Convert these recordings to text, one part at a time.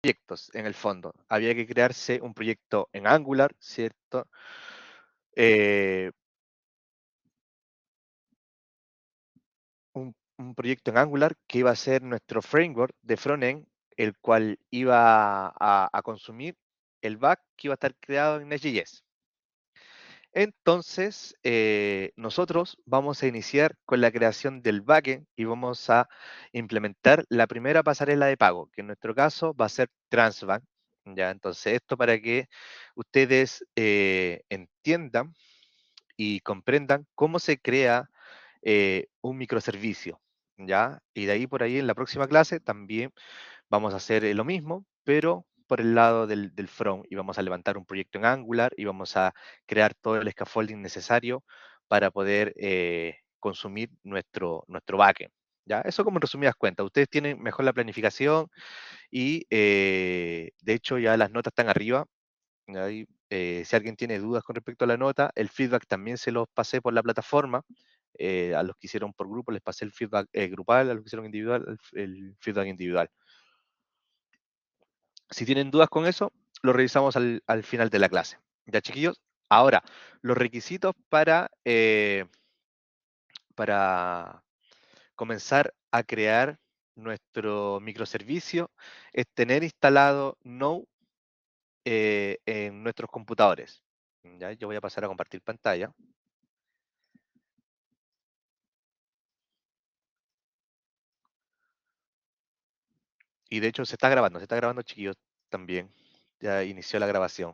proyectos en el fondo. Había que crearse un proyecto en Angular, ¿cierto? Un proyecto en Angular que iba a ser nuestro framework de frontend, el cual iba a consumir el back que iba a estar creado en Next.js. Entonces, nosotros vamos a iniciar con la creación del backend y vamos a implementar la primera pasarela de pago, que en nuestro caso va a ser Transbank. ¿Ya? Entonces, esto para que ustedes entiendan y comprendan cómo se crea un microservicio. ¿Ya? Y de ahí por ahí en la próxima clase también vamos a hacer lo mismo, pero por el lado del front y vamos a levantar un proyecto en Angular y vamos a crear todo el scaffolding necesario para poder consumir nuestro backend. ¿Ya? Eso como en resumidas cuentas. Ustedes tienen mejor la planificación y de hecho ya las notas están arriba. ¿Ya? Y, si alguien tiene dudas con respecto a la nota, el feedback también se los pasé por la plataforma. A los que hicieron por grupo les pasé el feedback grupal, a los que hicieron individual, el feedback individual. Si tienen dudas con eso, lo revisamos al final de la clase. ¿Ya, chiquillos? Ahora, los requisitos para comenzar a crear nuestro microservicio es tener instalado Node en nuestros computadores. ¿Ya? Yo voy a pasar a compartir pantalla. Y de hecho se está grabando, chiquillos, también. Ya inició la grabación.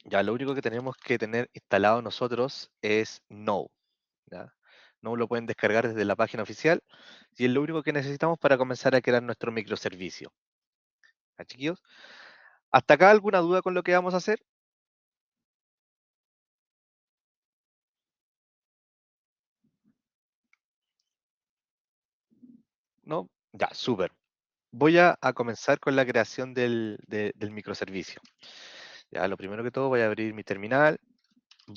Ya lo único que tenemos que tener instalado nosotros es Node. ¿Ya? No lo pueden descargar desde la página oficial y es lo único que necesitamos para comenzar a crear nuestro microservicio. ¿Ya, chiquillos? ¿Hasta acá alguna duda con lo que vamos a hacer? ¿No? Ya, súper. Voy a comenzar con la creación del microservicio. Ya, lo primero que todo voy a abrir mi terminal,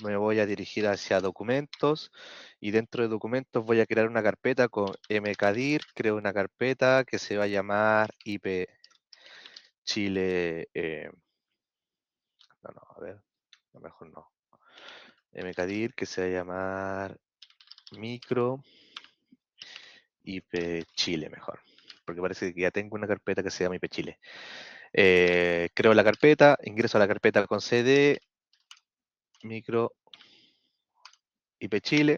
me voy a dirigir hacia documentos y dentro de documentos voy a crear una carpeta con mkdir, creo una carpeta que se va a llamar IP Chile, no, a ver, a lo mejor no. mkdir que se va a llamar micro IP Chile mejor, porque parece que ya tengo una carpeta que se llama IP Chile. Creo la carpeta, ingreso a la carpeta con CD, micro IP Chile,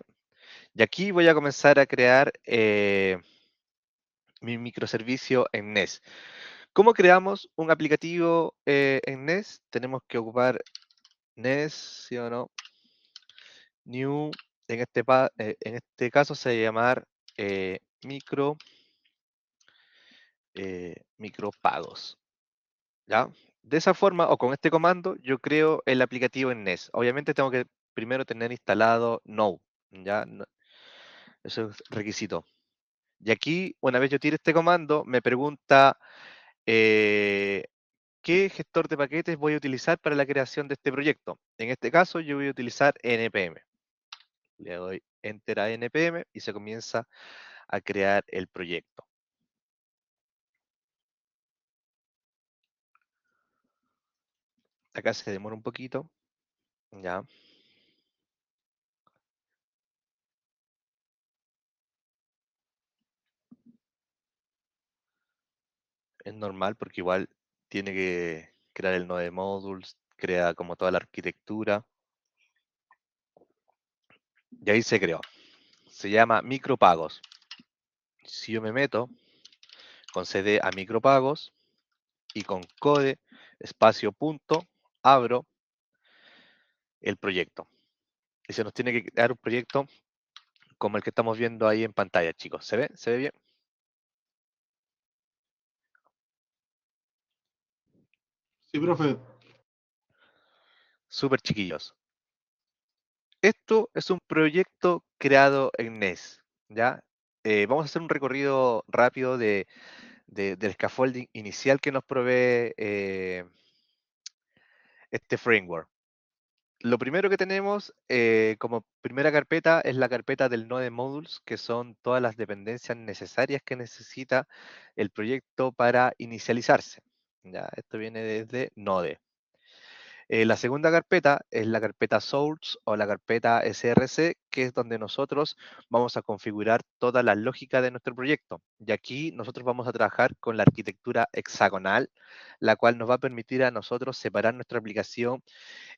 y aquí voy a comenzar a crear mi microservicio en NES. ¿Cómo creamos un aplicativo en NES? Tenemos que ocupar NES, ¿sí o no? New, en este caso se va a llamar micro micropagos, ¿ya? De esa forma, o con este comando, yo creo el aplicativo en NES. Obviamente tengo que primero tener instalado Node, ¿ya? Eso es requisito. Y aquí, una vez yo tire este comando, me pregunta qué gestor de paquetes voy a utilizar para la creación de este proyecto. En este caso, yo voy a utilizar NPM. Le doy Enter a NPM y se comienza a crear el proyecto. Acá se demora un poquito, ¿ya? Es normal porque igual tiene que crear el node modules, crea como toda la arquitectura. Y ahí se creó. Se llama micropagos. Si yo me meto con cd a micropagos y con code espacio punto, abro el proyecto. Y se nos tiene que crear un proyecto como el que estamos viendo ahí en pantalla, chicos. ¿Se ve? ¿Se ve bien? Sí, profe. Súper chiquillos. Esto es un proyecto creado en NES, ¿ya? Vamos a hacer un recorrido rápido del scaffolding inicial que nos provee este framework. lo primero que tenemos como primera carpeta es la carpeta del Node Modules, que son todas las dependencias necesarias que necesita el proyecto para inicializarse. Ya, esto viene desde Node. La segunda carpeta es la carpeta Source o la carpeta SRC, que es donde nosotros vamos a configurar toda la lógica de nuestro proyecto. Y aquí nosotros vamos a trabajar con la arquitectura hexagonal, la cual nos va a permitir a nosotros separar nuestra aplicación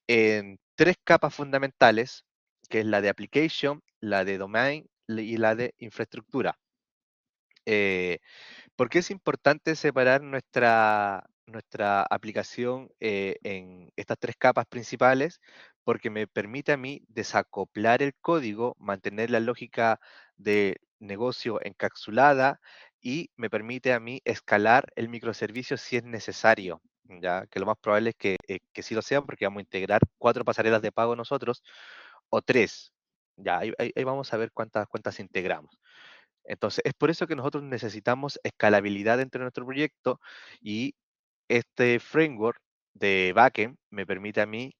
en tres capas fundamentales, que es la de application, la de domain y la de infraestructura. Eh, ¿Por qué es importante separar nuestra aplicación en estas tres capas principales? Porque me permite a mí desacoplar el código, mantener la lógica de negocio encapsulada y me permite a mí escalar el microservicio si es necesario. Ya que lo más probable es que sí lo sea porque vamos a integrar 4 pasarelas de pago nosotros o 3. Ya, ahí vamos a ver cuántas integramos. Entonces, es por eso que nosotros necesitamos escalabilidad dentro de nuestro proyecto y este framework de backend me permite a mí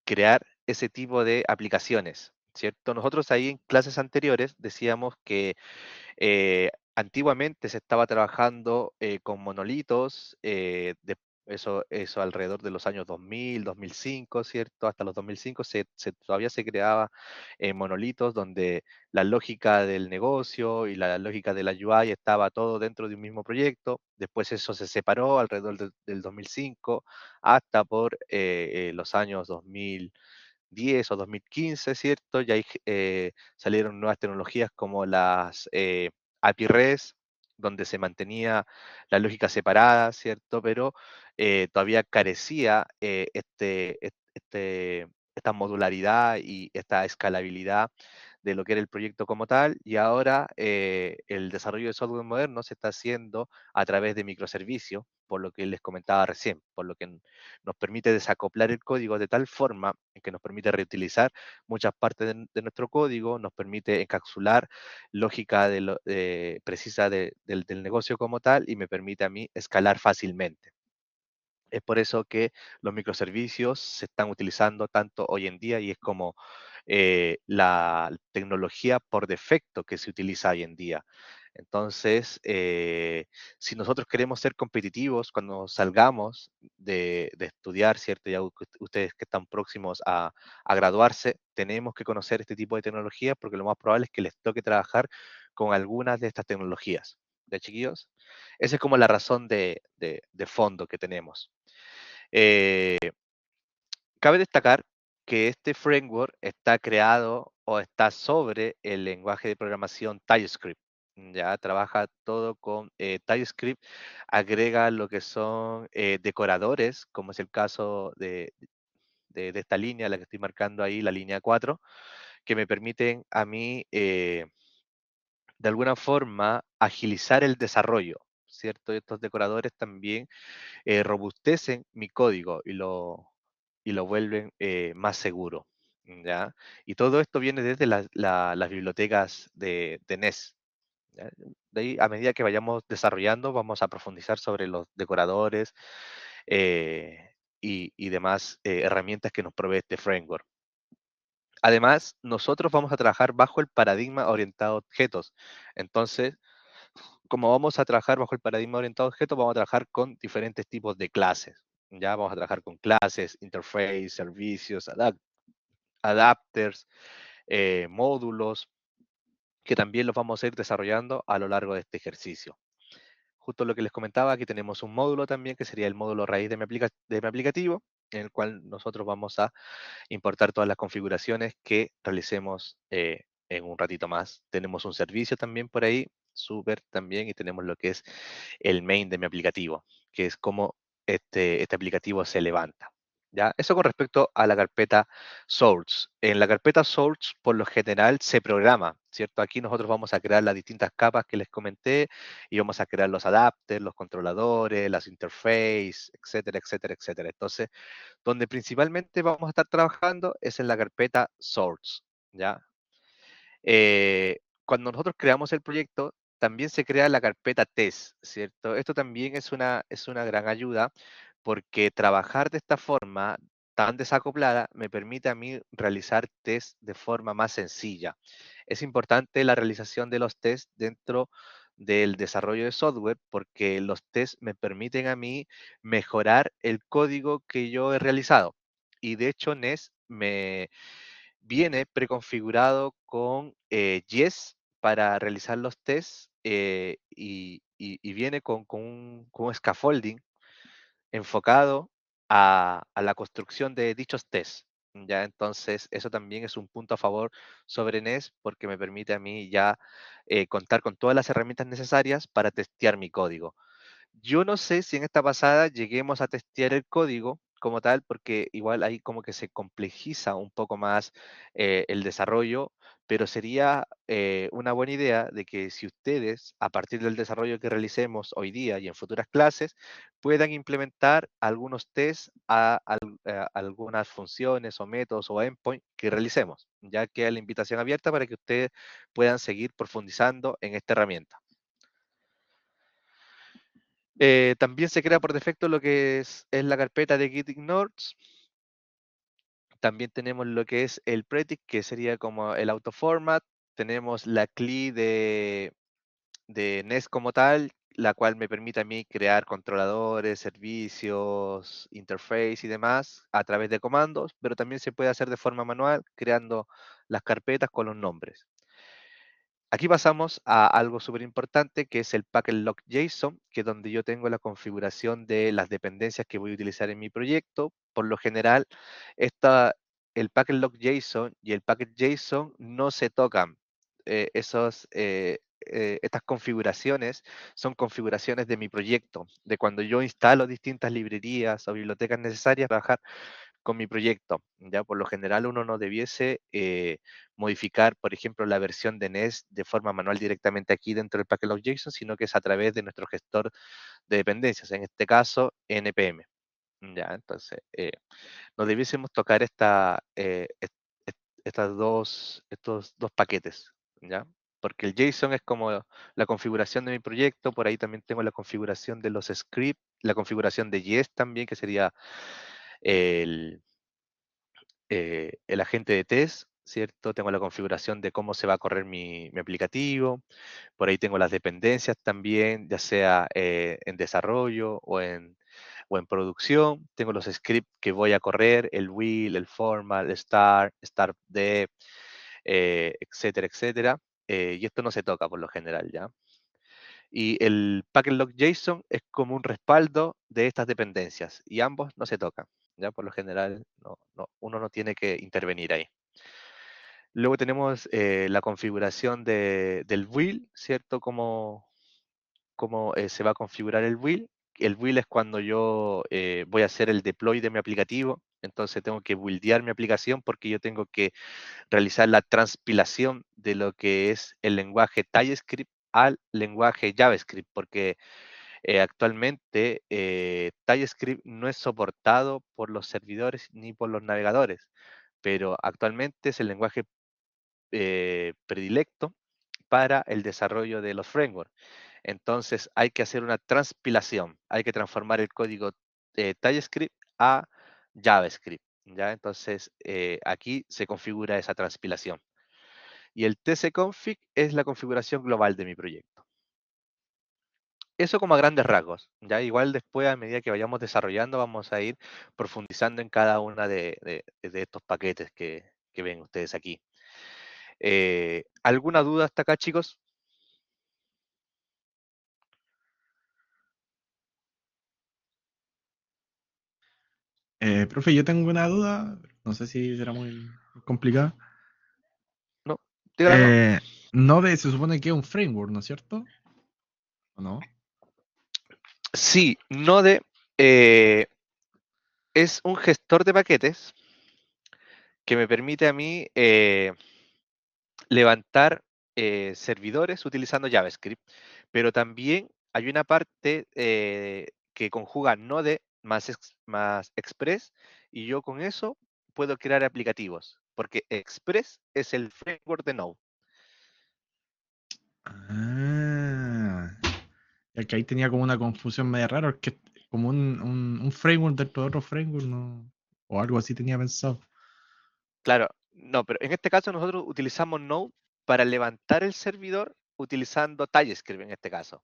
crear ese tipo de aplicaciones, ¿cierto? Nosotros ahí en clases anteriores decíamos que antiguamente se estaba trabajando con monolitos, eso alrededor de los años 2000, 2005, ¿cierto? Hasta los 2005 todavía se creaba monolitos donde la lógica del negocio y la lógica de la UI estaba todo dentro de un mismo proyecto. Después eso se separó alrededor del 2005 hasta por los años 2010 o 2015, ¿cierto? Y ahí salieron nuevas tecnologías como las API REST, donde se mantenía la lógica separada, ¿cierto? Pero todavía carecía esta modularidad y esta escalabilidad de lo que era el proyecto como tal, y ahora el desarrollo de software moderno se está haciendo a través de microservicios, por lo que les comentaba recién, por lo que nos permite desacoplar el código de tal forma que nos permite reutilizar muchas partes de nuestro código, nos permite encapsular lógica precisa del negocio como tal y me permite a mí escalar fácilmente. Es por eso que los microservicios se están utilizando tanto hoy en día y es como la tecnología por defecto que se utiliza hoy en día. Entonces, si nosotros queremos ser competitivos cuando salgamos de estudiar, ¿cierto? Ya ustedes que están próximos a graduarse, tenemos que conocer este tipo de tecnologías porque lo más probable es que les toque trabajar con algunas de estas tecnologías. ¿De chiquillos? Esa es como la razón de fondo que tenemos. Eh, Cabe destacar que este framework está creado o está sobre el lenguaje de programación TypeScript. Ya trabaja todo con TypeScript, agrega lo que son decoradores, como es el caso de esta línea, la que estoy marcando ahí, la línea 4, que me permiten a mí, de alguna forma, agilizar el desarrollo, ¿cierto? Estos decoradores también robustecen mi código y lo vuelven más seguro, ¿ya? Y todo esto viene desde las bibliotecas de NES. ¿Ya? De ahí, a medida que vayamos desarrollando, vamos a profundizar sobre los decoradores y demás herramientas que nos provee este framework. Además, nosotros vamos a trabajar bajo el paradigma orientado a objetos. Entonces, como vamos a trabajar bajo el paradigma orientado a objetos, vamos a trabajar con diferentes tipos de clases. Ya vamos a trabajar con clases, interface, servicios, adapters, módulos, que también los vamos a ir desarrollando a lo largo de este ejercicio. Justo lo que les comentaba, aquí tenemos un módulo también, que sería el módulo raíz de mi aplicativo, en el cual nosotros vamos a importar todas las configuraciones que realicemos en un ratito más. Tenemos un servicio también por ahí, súper también, y tenemos lo que es el main de mi aplicativo, que es cómo este aplicativo se levanta. ¿Ya? Eso con respecto a la carpeta source. En la carpeta source, por lo general, se programa, ¿cierto? Aquí nosotros vamos a crear las distintas capas que les comenté y vamos a crear los adapters, los controladores, las interfaces, etcétera, etcétera, etcétera. Entonces, donde principalmente vamos a estar trabajando es en la carpeta source, ¿ya? Cuando nosotros creamos el proyecto, también se crea la carpeta test, ¿cierto? Esto también es una gran ayuda porque trabajar de esta forma tan desacoplada me permite a mí realizar test de forma más sencilla. Es importante la realización de los test dentro del desarrollo de software porque los tests me permiten a mí mejorar el código que yo he realizado. Y de hecho, NES me viene preconfigurado con Yes para realizar los tests y viene con un scaffolding enfocado a la construcción de dichos tests. Ya, entonces, eso también es un punto a favor sobre NES porque me permite a mí ya contar con todas las herramientas necesarias para testear mi código. Yo no sé si en esta pasada lleguemos a testear el código como tal, porque igual ahí como que se complejiza un poco más el desarrollo, pero sería una buena idea de que si ustedes, a partir del desarrollo que realicemos hoy día y en futuras clases, puedan implementar algunos tests a algunas funciones o métodos o endpoints que realicemos, ya que la invitación abierta para que ustedes puedan seguir profundizando en esta herramienta. También se crea por defecto lo que es la carpeta de Git ignores. También tenemos lo que es el predict, que sería como el autoformat. Tenemos la CLI de NES como tal, la cual me permite a mí crear controladores, servicios, interface y demás a través de comandos, pero también se puede hacer de forma manual creando las carpetas con los nombres. Aquí pasamos a algo súper importante que es el packet lock JSON, que es donde yo tengo la configuración de las dependencias que voy a utilizar en mi proyecto. Por lo general, el packet lock JSON y el packet JSON no se tocan. Estas configuraciones son configuraciones de mi proyecto, de cuando yo instalo distintas librerías o bibliotecas necesarias para trabajar con mi proyecto. Ya por lo general uno no debiese modificar, por ejemplo, la versión de NES de forma manual directamente aquí dentro del Package.json, sino que es a través de nuestro gestor de dependencias, en este caso NPM. Ya, entonces, no debiésemos tocar estos dos paquetes, ¿ya? Porque el JSON es como la configuración de mi proyecto, por ahí también tengo la configuración de los scripts, la configuración de Yes también, que sería el, el agente de test, ¿cierto? Tengo la configuración de cómo se va a correr mi aplicativo. Por ahí tengo las dependencias también, ya sea en desarrollo o en producción. Tengo los scripts que voy a correr, el will, el formal, el start dev, etcétera, etcétera. Y esto no se toca por lo general, ¿ya? Y el packet lock JSON es como un respaldo de estas dependencias y ambos no se tocan. Ya por lo general uno no tiene que intervenir ahí. Luego tenemos la configuración del will, ¿cierto? Cómo se va a configurar el will. El will es cuando yo voy a hacer el deploy de mi aplicativo. Entonces tengo que buildear mi aplicación porque yo tengo que realizar la transpilación de lo que es el lenguaje TypeScript al lenguaje JavaScript, porque actualmente TypeScript no es soportado por los servidores ni por los navegadores, pero actualmente es el lenguaje predilecto para el desarrollo de los frameworks. Entonces hay que hacer una transpilación, hay que transformar el código de TypeScript a JavaScript. ¿Ya? Entonces aquí se configura esa transpilación. Y el tcconfig es la configuración global de mi proyecto. Eso como a grandes rasgos. Ya igual después, a medida que vayamos desarrollando, vamos a ir profundizando en cada una de estos paquetes que ven ustedes aquí. ¿Alguna duda hasta acá, chicos? Profe, yo tengo una duda, no sé si será muy complicada. No, dígala no. Eh, Node se supone que es un framework, ¿no es cierto? ¿O no? Sí, Node eh, es un gestor de paquetes que me permite a mí levantar servidores utilizando JavaScript, pero también hay una parte que conjuga Node más Express y yo con eso puedo crear aplicativos, porque Express es el framework de Node. Ah, ya que ahí tenía como una confusión media rara, es que como un framework dentro de otro framework, no. O algo así tenía pensado. Claro, no, pero en este caso nosotros utilizamos Node para levantar el servidor utilizando TypeScript en este caso.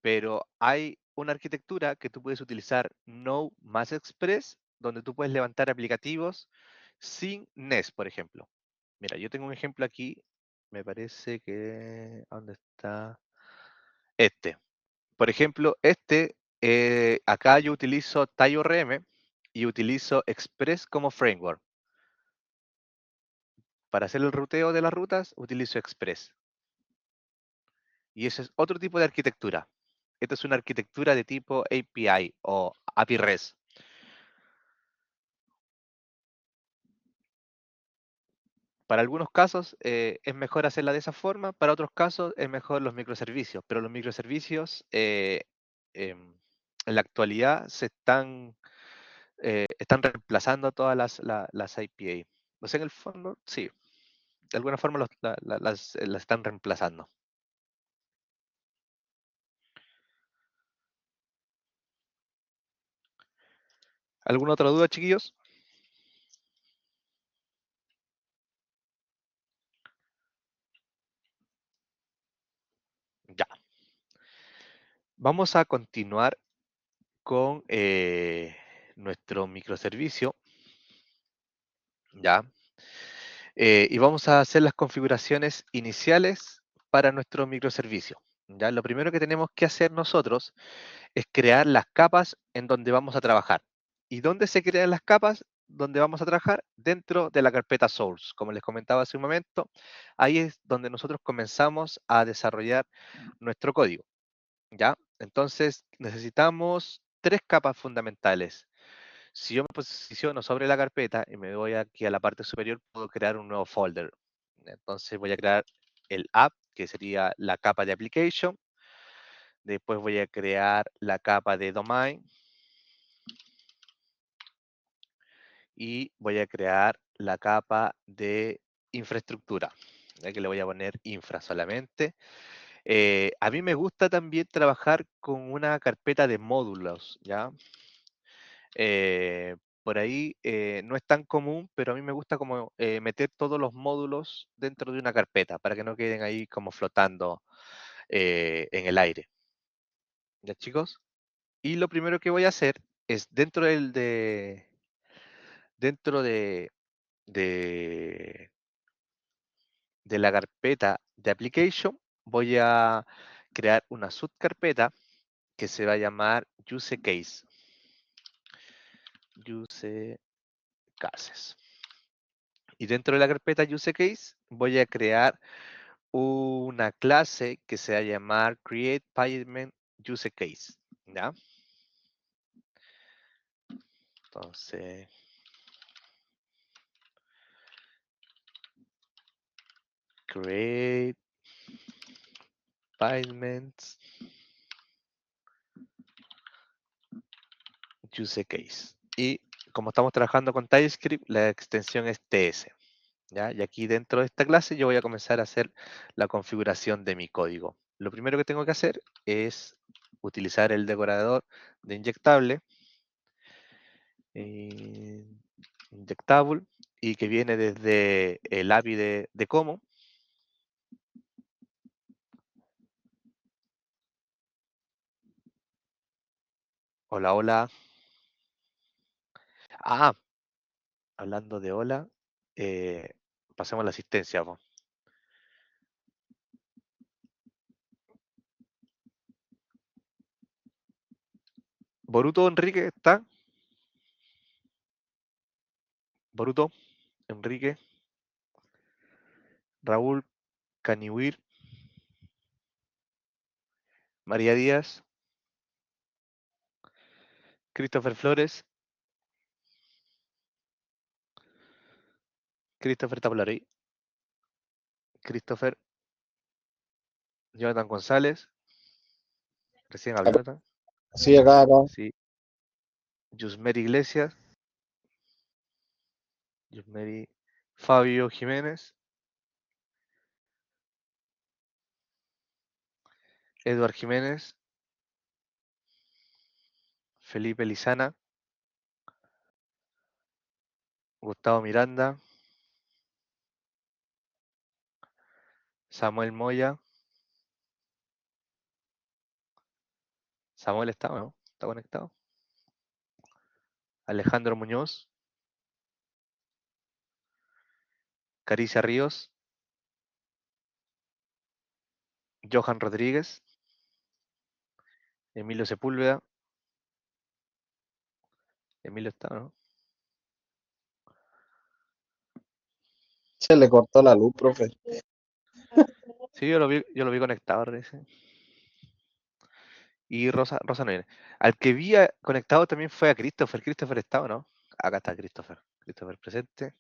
Pero hay una arquitectura que tú puedes utilizar Node más Express, donde tú puedes levantar aplicativos sin Nest, por ejemplo. Mira, yo tengo un ejemplo aquí, me parece que... ¿Dónde está? Este. Por ejemplo, acá yo utilizo TypeORM y utilizo Express como framework. Para hacer el ruteo de las rutas, utilizo Express. Y eso es otro tipo de arquitectura. Esta es una arquitectura de tipo API o API REST. Para algunos casos es mejor hacerla de esa forma, para otros casos es mejor los microservicios, pero los microservicios em, en la actualidad están reemplazando todas las IPA. O sea, en el fondo, sí, de alguna forma las están reemplazando. ¿Alguna otra duda, chiquillos? Ya. Vamos a continuar con nuestro microservicio, ¿ya? Y vamos a hacer las configuraciones iniciales para nuestro microservicio. ¿Ya? Lo primero que tenemos que hacer nosotros es crear las capas en donde vamos a trabajar. ¿Y dónde se crean las capas donde vamos a trabajar? Dentro de la carpeta source. Como les comentaba hace un momento, ahí es donde nosotros comenzamos a desarrollar nuestro código. ¿Ya? Entonces necesitamos tres capas fundamentales. Si yo me posiciono sobre la carpeta y me voy aquí a la parte superior, puedo crear un nuevo folder. Entonces voy a crear el app, que sería la capa de application. Después voy a crear la capa de domain y voy a crear la capa de infraestructura, ya que le voy a poner infra solamente. A mí me gusta también trabajar con una carpeta de módulos, ¿ya? Por ahí no es tan común, pero a mí me gusta como meter todos los módulos dentro de una carpeta para que no queden ahí como flotando en el aire. ¿Ya, chicos? Y lo primero que voy a hacer es dentro de, de la carpeta de application, voy a crear una subcarpeta que se va a llamar use case. Use cases. Y dentro de la carpeta use case voy a crear una clase que se va a llamar create payment use case. ¿Ya? Entonces, create payments use case. Y como estamos trabajando con TypeScript, la extensión es TS. ¿Ya? Y aquí dentro de esta clase yo voy a comenzar a hacer la configuración de mi código. Lo primero que tengo que hacer es utilizar el decorador de inyectable, inyectable, y que viene desde el API de Como. Hola, hola. Ah, hablando de hola, eh, pasemos a la asistencia, po. Boruto Enrique, ¿está? Boruto, Enrique, Raúl, Caniwir, María Díaz, Christopher Flores, Christopher Tablari, Christopher, Jonathan González, recién habló Jonathan, Sí, acá. sí, Yusmer Iglesias, Yusmeri, Fabio Jiménez, Eduard Jiménez, Felipe Lizana, Gustavo Miranda, Samuel Moya. Samuel está, ¿no? ¿Está conectado? Alejandro Muñoz, Caricia Ríos, Johan Rodríguez, Emilio Sepúlveda. Emilio está, ¿no? Se le cortó la luz, profe. Sí, yo lo vi conectado, recién. Y Rosa no viene. Al que vi conectado también fue a Christopher. Christopher está, ¿o no? Acá está Christopher. Christopher presente.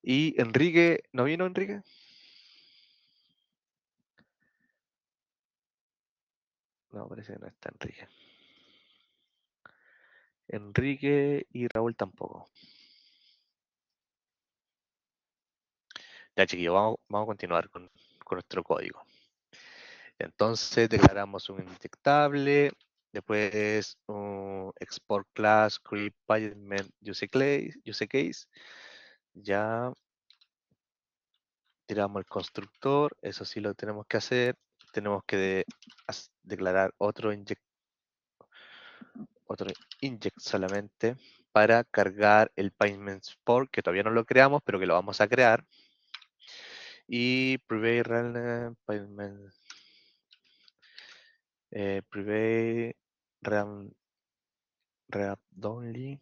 Y Enrique, ¿no vino Enrique? No, parece que no está Enrique. Enrique y Raúl tampoco. Ya, chiquillos, vamos a continuar con nuestro código. Entonces declaramos un inyectable, después un export class, create payment use case, ya tiramos el constructor, eso sí lo tenemos que hacer, tenemos que declarar otro inject solamente para cargar el payment export, que todavía no lo creamos, pero que lo vamos a crear, y private random payment private read only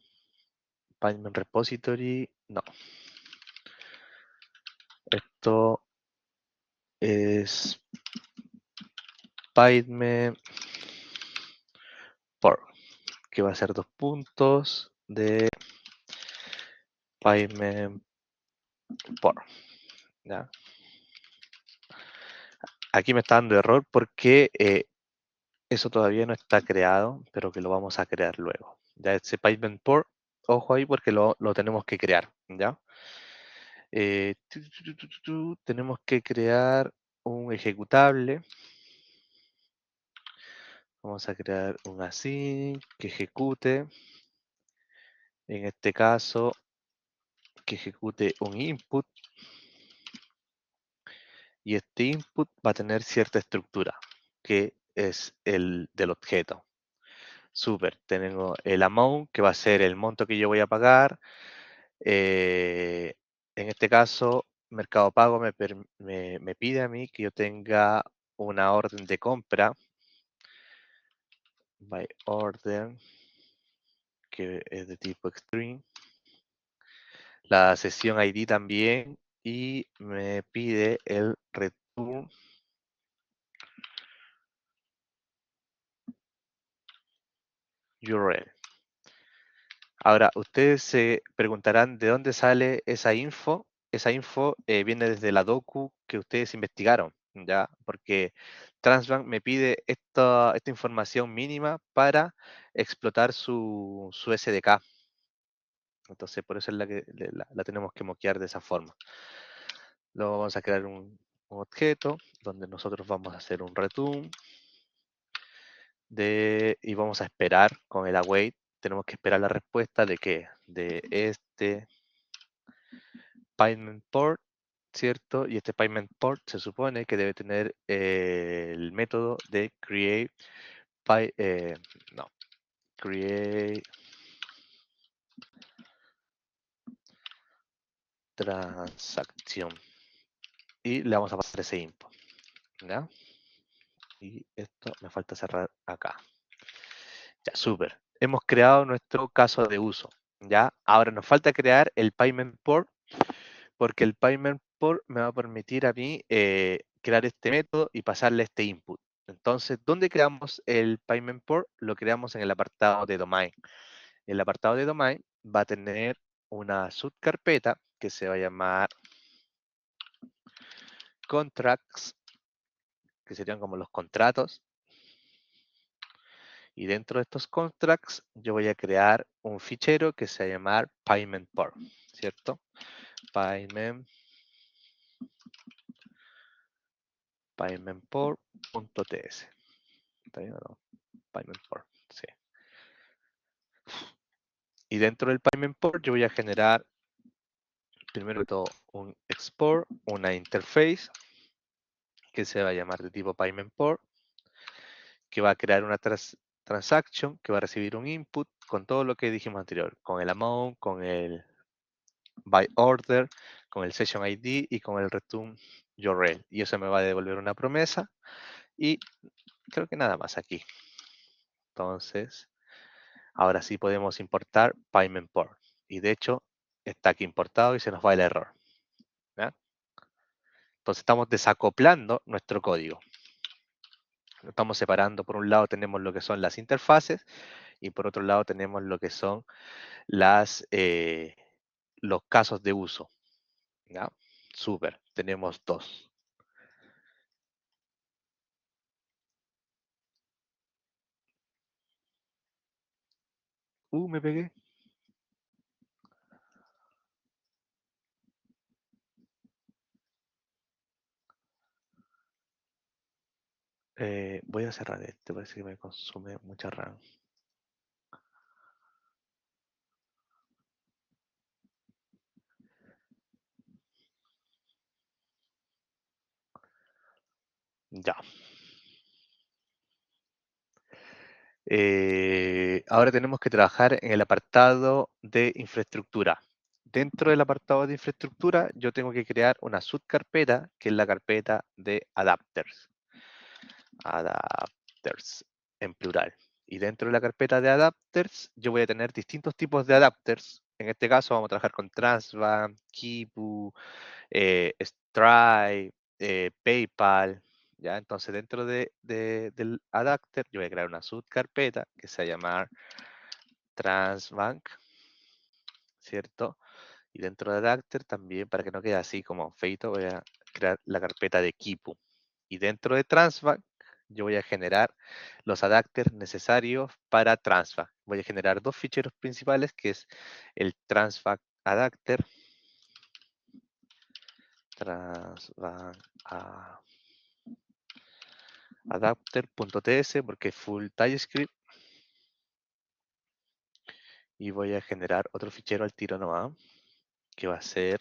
payment repository, no. Esto es payment por, que va a ser 2 puntos de payment por. ¿Ya? Aquí me está dando error porque eso todavía no está creado, pero que lo vamos a crear luego. Ya ese payment por, ojo ahí porque lo tenemos que crear. ¿Ya? Tenemos que crear un ejecutable. Vamos a crear un async que ejecute. En este caso, que ejecute un input. Y este input va a tener cierta estructura, que es el del objeto. Súper, tenemos el amount, que va a ser el monto que yo voy a pagar. En este caso, Mercado Pago me pide a mí que yo tenga una orden de compra, by order, que es de tipo string. La sesión ID también, y me pide el return URL. Ahora, ustedes se preguntarán de dónde sale esa info. Esa info viene desde la docu que ustedes investigaron, ¿ya? Porque Transbank me pide esta información mínima para explotar su SDK. Entonces, por eso es la que la tenemos que moquear de esa forma. Luego vamos a crear un objeto donde nosotros vamos a hacer un return y vamos a esperar con el await. Tenemos que esperar la respuesta de qué? De este payment port, ¿cierto? Y este payment port se supone que debe tener el método de create create transacción, y le vamos a pasar ese input, ¿ya? Y esto me falta cerrar acá. Ya, súper. Hemos creado nuestro caso de uso, ¿ya? Ahora nos falta crear el payment port, porque el payment port me va a permitir a mí crear este método y pasarle este input. Entonces, ¿dónde creamos el payment port? Lo creamos en el apartado de domain. El apartado de domain va a tener una subcarpeta que se va a llamar contracts, que serían como los contratos. Y dentro de estos contracts yo voy a crear un fichero que se va a llamar payment port, ¿cierto? paymentport.ts. ¿Está bien o no? Payment port, sí. Y dentro del payment port yo voy a generar primero de todo un export, una interface que se va a llamar de tipo payment port, que va a crear una transaction que va a recibir un input con todo lo que dijimos anterior, con el amount, con el by order, con el session ID y con el return URL. Y eso me va a devolver una promesa y creo que nada más aquí. Entonces, ahora sí podemos importar payment port. Y de hecho, está aquí importado y se nos va el error. ¿Ya? Entonces estamos desacoplando nuestro código. Lo estamos separando. Por un lado tenemos lo que son las interfaces y por otro lado tenemos lo que son los casos de uso. ¿Ya? Súper, tenemos dos. Me pegué. Voy a cerrar este, parece que me consume mucha RAM. Ya. Ahora tenemos que trabajar en el apartado de infraestructura. Dentro del apartado de infraestructura, yo tengo que crear una subcarpeta, que es la carpeta de adapters. Adapters, en plural. Y dentro de la carpeta de adapters, yo voy a tener distintos tipos de adapters. En este caso, vamos a trabajar con Transbank, Kipu, Stripe, PayPal. ¿Ya? Entonces, dentro del adapter, yo voy a crear una subcarpeta que se va a llamar Transbank, ¿cierto? Y dentro de adapter también, para que no quede así como feito, voy a crear la carpeta de Kipu. Y dentro de Transbank, yo voy a generar los adapters necesarios para Transbank. Voy a generar dos ficheros principales, que es el Transbank adapter, Transbank adapter.ts, porque es full TypeScript. Y voy a generar otro fichero al tiro nomás, que va a ser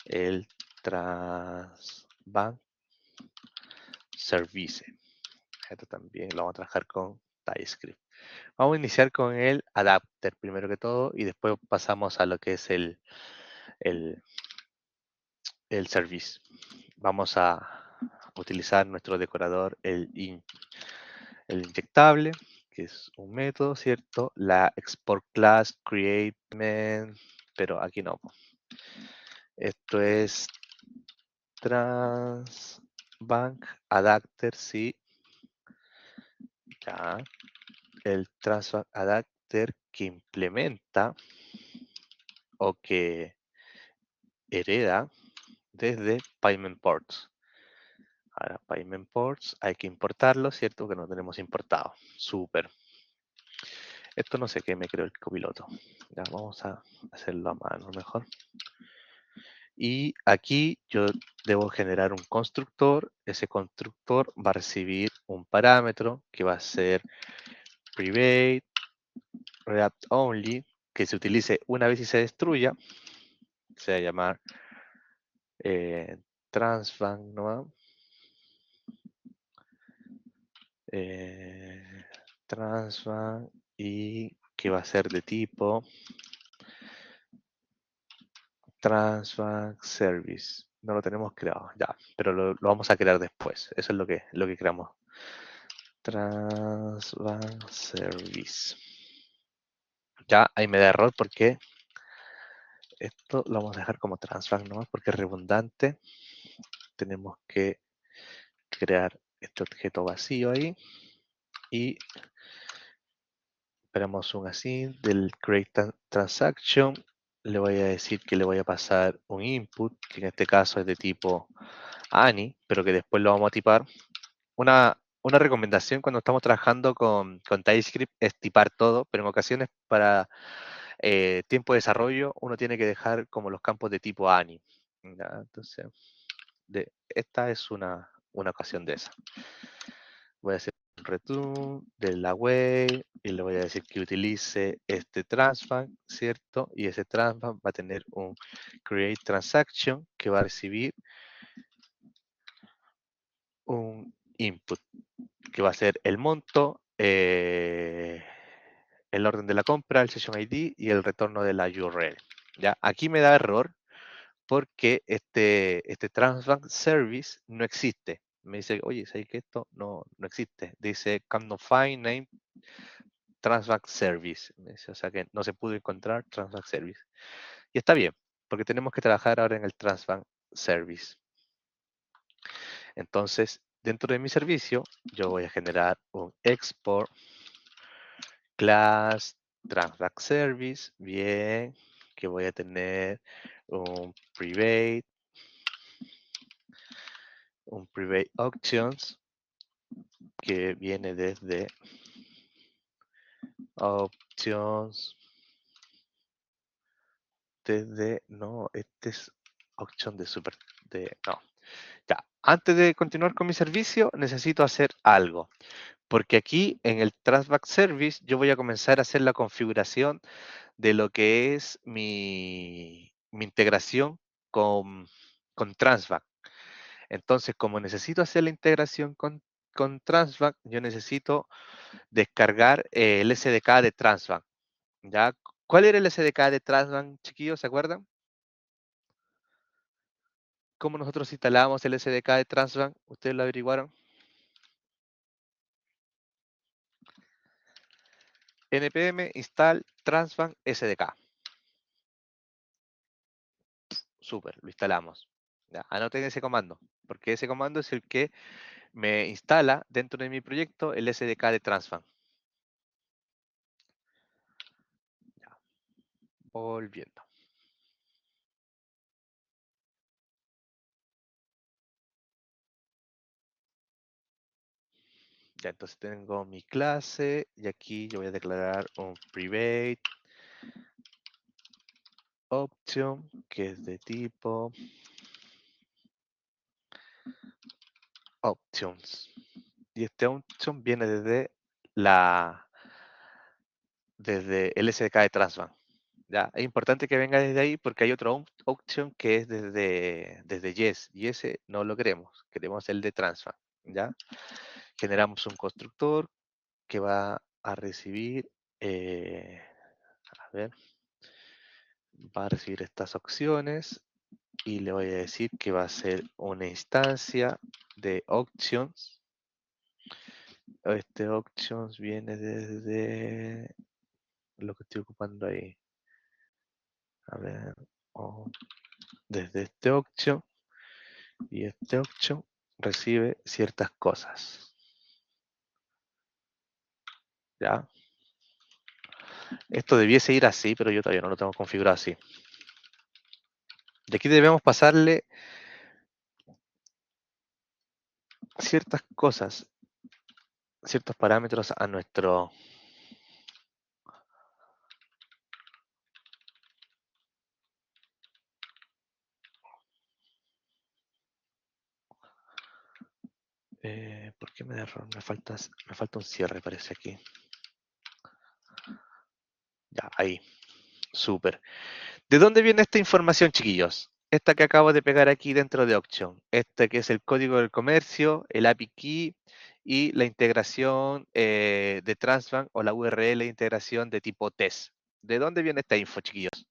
el Transbank Service. Esto también lo vamos a trabajar con TypeScript. Vamos a iniciar con el adapter primero que todo y después pasamos a lo que es el service. Vamos a utilizar nuestro decorador, el inyectable, que es un método, ¿cierto? La export class create main, pero aquí no. Esto es Transbank adapter, sí. Ya. El Transbank adapter que implementa o que hereda desde payment ports. Ahora, payment ports hay que importarlo, ¿cierto? Que no tenemos importado. Súper. Esto no sé qué me creó el copiloto. Ya vamos a hacerlo a mano mejor. Y aquí yo debo generar un constructor. Ese constructor va a recibir un parámetro que va a ser private react only, que se utilice una vez y se destruya. Se va a llamar Transbank, ¿no? Transbank y que va a ser de tipo Transbank Service. No lo tenemos creado, ya, pero lo vamos a crear después. Eso es lo que creamos. Transbank Service. Ya, ahí me da error porque esto lo vamos a dejar como Transbank nomás porque es redundante. Tenemos que crear este objeto vacío ahí y esperamos un async del create transaction. Le voy a decir que le voy a pasar un input, que en este caso es de tipo ANI, pero que después lo vamos a tipar. Una recomendación cuando estamos trabajando con TypeScript es tipar todo, pero en ocasiones para tiempo de desarrollo uno tiene que dejar como los campos de tipo ANI. ¿Ya? Entonces, esta es una ocasión de esa. Voy a hacer return de la web y le voy a decir que utilice este transbank, ¿cierto? Y ese transbank va a tener un create transaction que va a recibir un input que va a ser el monto, el orden de la compra, el session ID y el retorno de la URL. ¿Ya? Aquí me da error porque este Transbank Service no existe. Me dice, oye, ¿sabes que esto no existe? Dice, cannot find name Transbank Service. Me dice, o sea que no se pudo encontrar Transbank Service. Y está bien, porque tenemos que trabajar ahora en el Transbank Service. Entonces, dentro de mi servicio, yo voy a generar un export class Transbank Service, bien, que voy a tener un private options que viene desde options no, este es option de no. Ya, antes de continuar con mi servicio, necesito hacer algo, porque aquí en el Transbank Service yo voy a comenzar a hacer la configuración de lo que es mi integración con Transbank. Entonces, como necesito hacer la integración con Transbank, yo necesito descargar el SDK de Transbank. ¿Ya? ¿Cuál era el SDK de Transbank, chiquillos? ¿Se acuerdan? ¿Cómo nosotros instalábamos el SDK de Transbank? ¿Ustedes lo averiguaron? npm install Transbank SDK. Súper, lo instalamos. ¿Ya? Anoten ese comando, porque ese comando es el que me instala dentro de mi proyecto el SDK de Transbank. Ya. Volviendo. Ya, entonces tengo mi clase y aquí yo voy a declarar un private option que es de tipo options. Y este option viene desde el SDK de Transbank. ¿Ya? Es importante que venga desde ahí porque hay otro option que es desde Yes y ese no lo queremos el de Transbank. ¿Ya? Generamos un constructor que va a recibir, va a recibir estas opciones y le voy a decir que va a ser una instancia de options. Este options viene desde lo que estoy ocupando ahí. A ver, desde este option y este option recibe ciertas cosas. ¿Ya? Esto debiese ir así, pero yo todavía no lo tengo configurado así. De aquí debemos pasarle ciertas cosas, ciertos parámetros a nuestro ¿por qué me da error? Me falta un cierre, parece aquí. Ya, ahí. Súper. ¿De dónde viene esta información, chiquillos? Esta que acabo de pegar aquí dentro de Auction. Este que es el código del comercio, el API key y la integración de Transbank o la URL de integración de tipo test. ¿De dónde viene esta info, chiquillos?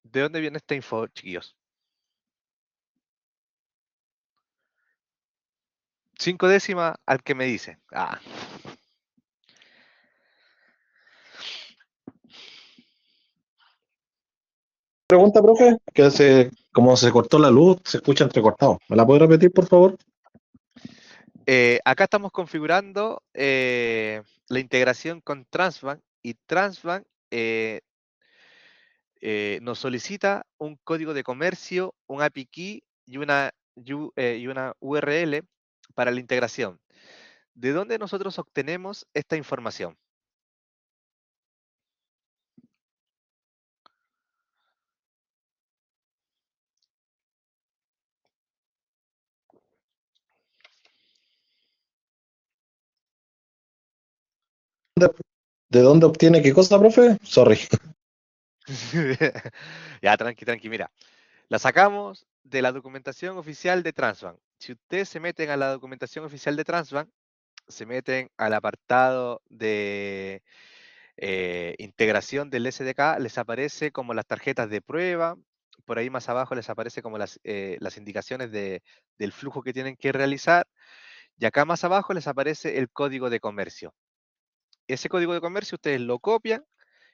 ¿De dónde viene esta info, chiquillos? 5 décimas al que me dice. Ah. Pregunta, profe, como se cortó la luz, se escucha entrecortado. ¿Me la puede repetir, por favor? Acá estamos configurando la integración con Transbank y Transbank nos solicita un código de comercio, un API key y una URL para la integración. ¿De dónde nosotros obtenemos esta información? ¿De dónde obtiene qué cosa, profe? Sorry. Ya, tranqui, tranqui, mira. La sacamos de la documentación oficial de Transbank. Si ustedes se meten a la documentación oficial de Transbank, se meten al apartado de integración del SDK, les aparece como las tarjetas de prueba, por ahí más abajo les aparece como las indicaciones del flujo que tienen que realizar, y acá más abajo les aparece el código de comercio. Ese código de comercio ustedes lo copian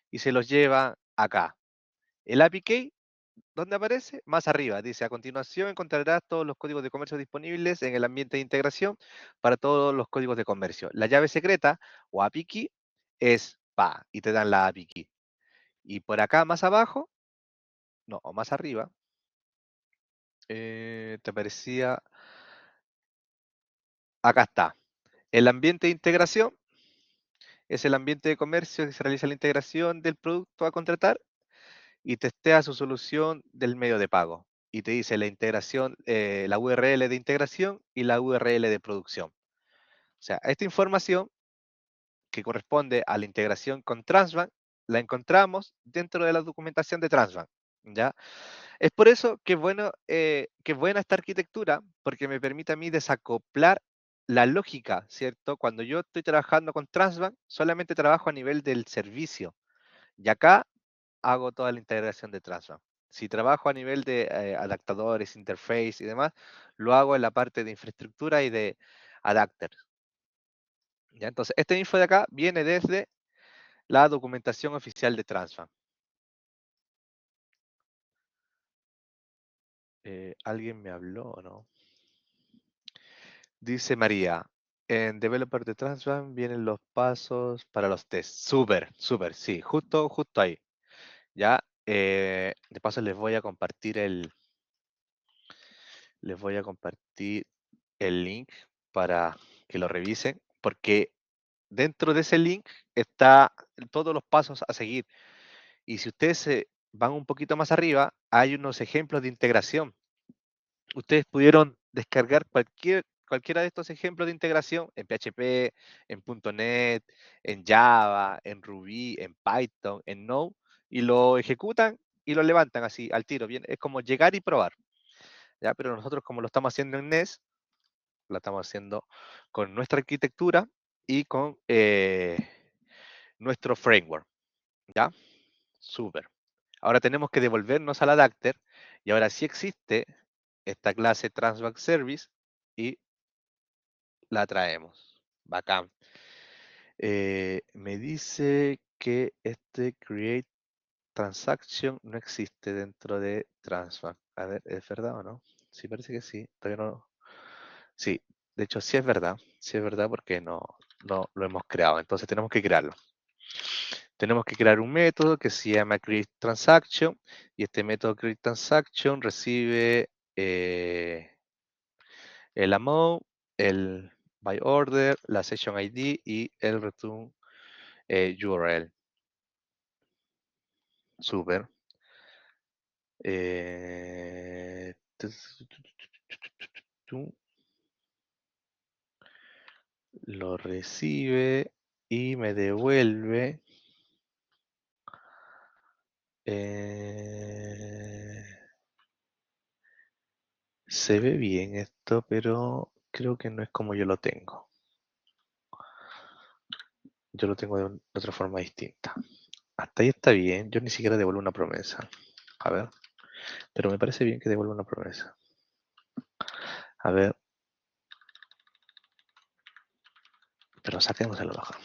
y se los llevan acá. El API Key, ¿dónde aparece? Más arriba. Dice, a continuación encontrarás todos los códigos de comercio disponibles en el ambiente de integración para todos los códigos de comercio. La llave secreta o API Key es pa, y te dan la API Key. Y por acá más abajo, no, o más arriba, te aparecía, acá está. El ambiente de integración es el ambiente de comercio que se realiza la integración del producto a contratar y testea su solución del medio de pago. Y te dice la integración, la URL de integración y la URL de producción. O sea, esta información que corresponde a la integración con Transbank, la encontramos dentro de la documentación de Transbank. ¿Ya? Es por eso que es buena esta arquitectura, porque me permite a mí desacoplar la lógica, ¿cierto? Cuando yo estoy trabajando con Transbank, solamente trabajo a nivel del servicio. Y acá hago toda la integración de Transbank. Si trabajo a nivel de adaptadores, interface y demás, lo hago en la parte de infraestructura y de adapters. ¿Ya? Entonces, esta info de acá viene desde la documentación oficial de Transbank. ¿Alguien me habló o no? Dice María, en Developer de Transbank vienen los pasos para los tests. Súper, súper, sí, justo ahí. Ya, de paso les voy a compartir el link para que lo revisen, porque dentro de ese link está todos los pasos a seguir. Y si ustedes se van un poquito más arriba, hay unos ejemplos de integración. Ustedes pudieron descargar cualquiera de estos ejemplos de integración en PHP, en .NET, en Java, en Ruby, en Python, en Node, y lo ejecutan y lo levantan así al tiro. Bien, es como llegar y probar. ¿Ya? Pero nosotros, como lo estamos haciendo en NES, lo estamos haciendo con nuestra arquitectura y con nuestro framework. ¿Ya? Súper. Ahora tenemos que devolvernos al adapter y ahora sí existe esta clase Transbank Service y la traemos. Bacán. Me dice que este create transaction no existe dentro de Transbank. A ver, ¿es verdad o no? Sí, parece que sí. Todavía no. Sí, de hecho sí es verdad. Sí es verdad porque no lo hemos creado. Entonces tenemos que crearlo. Tenemos que crear un método que se llama create transaction y este método create transaction recibe el amount, el by order, la session ID y el return URL. Súper. Eh, lo recibe y me devuelve. Se ve bien esto, pero creo que no es como yo lo tengo. Yo lo tengo de otra forma distinta. Hasta ahí está bien. Yo ni siquiera devuelvo una promesa. A ver. Pero me parece bien que devuelva una promesa. A ver. Pero saquémoselo mejor.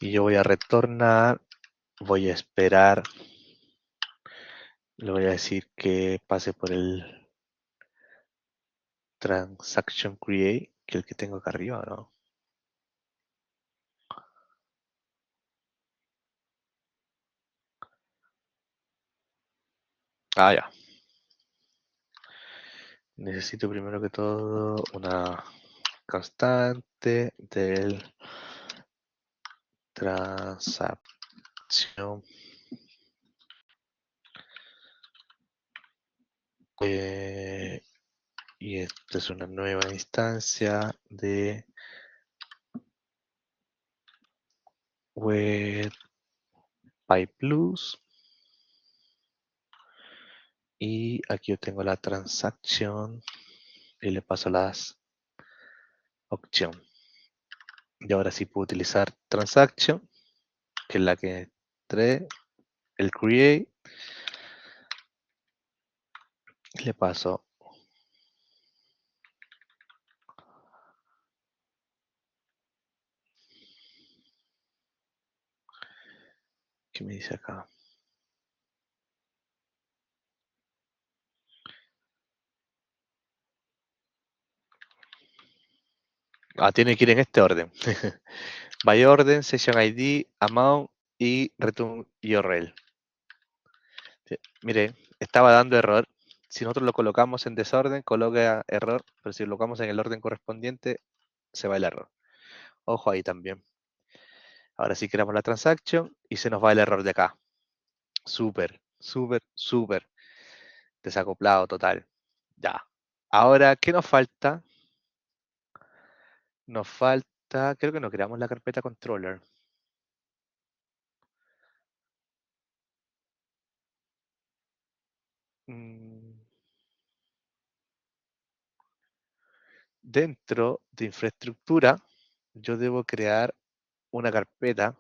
Y yo voy a retornar. Voy a esperar. Le voy a decir que pase por el transaction create, que es el que tengo acá arriba, ¿no? Ah, ya. necesito primero que todo una constante del transacción y esta es una nueva instancia de WebPyPlus y aquí yo tengo la transacción y le paso las opción. Y ahora sí puedo utilizar transaction, que es la que trae el create. Le paso ¿qué me dice acá? Tiene que ir en este orden. By orden, session ID, amount y return URL. Mire, estaba dando error. Si nosotros lo colocamos en desorden, coloca error, pero si lo colocamos en el orden correspondiente, se va el error. Ojo ahí también. Ahora sí creamos la transaction y se nos va el error de acá. Súper, súper, súper. Desacoplado total. Ya. Ahora, ¿qué nos falta? Nos falta, creo que no creamos la carpeta controller. Dentro de infraestructura, yo debo crear una carpeta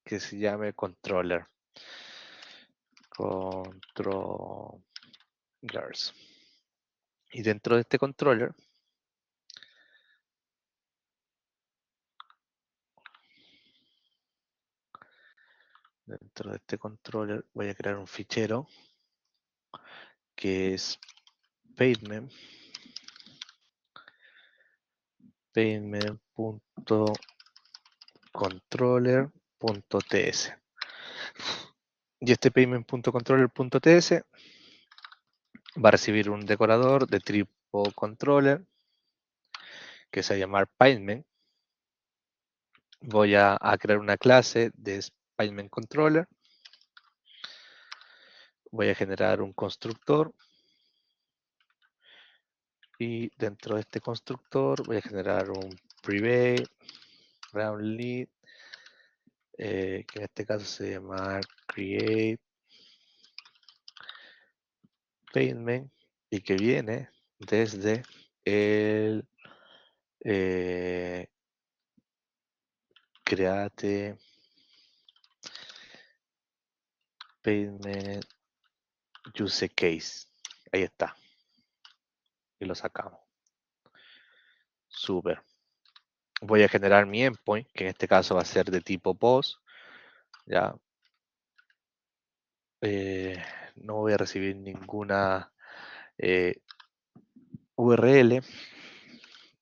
que se llame controller. Controllers. Y dentro de este controller, voy a crear un fichero que es pavement.controller.ts. Y este pavement.controller.ts va a recibir un decorador de tipo controller que se va a llamar pavement. Voy a crear una clase de pavement controller. Voy a generar un constructor y dentro de este constructor voy a generar un private round lead que en este caso se llama create pavement y que viene desde el create pavement use case. Ahí está. Y lo sacamos. Súper. Voy a generar mi endpoint, que en este caso va a ser de tipo POST. Ya. No voy a recibir ninguna URL.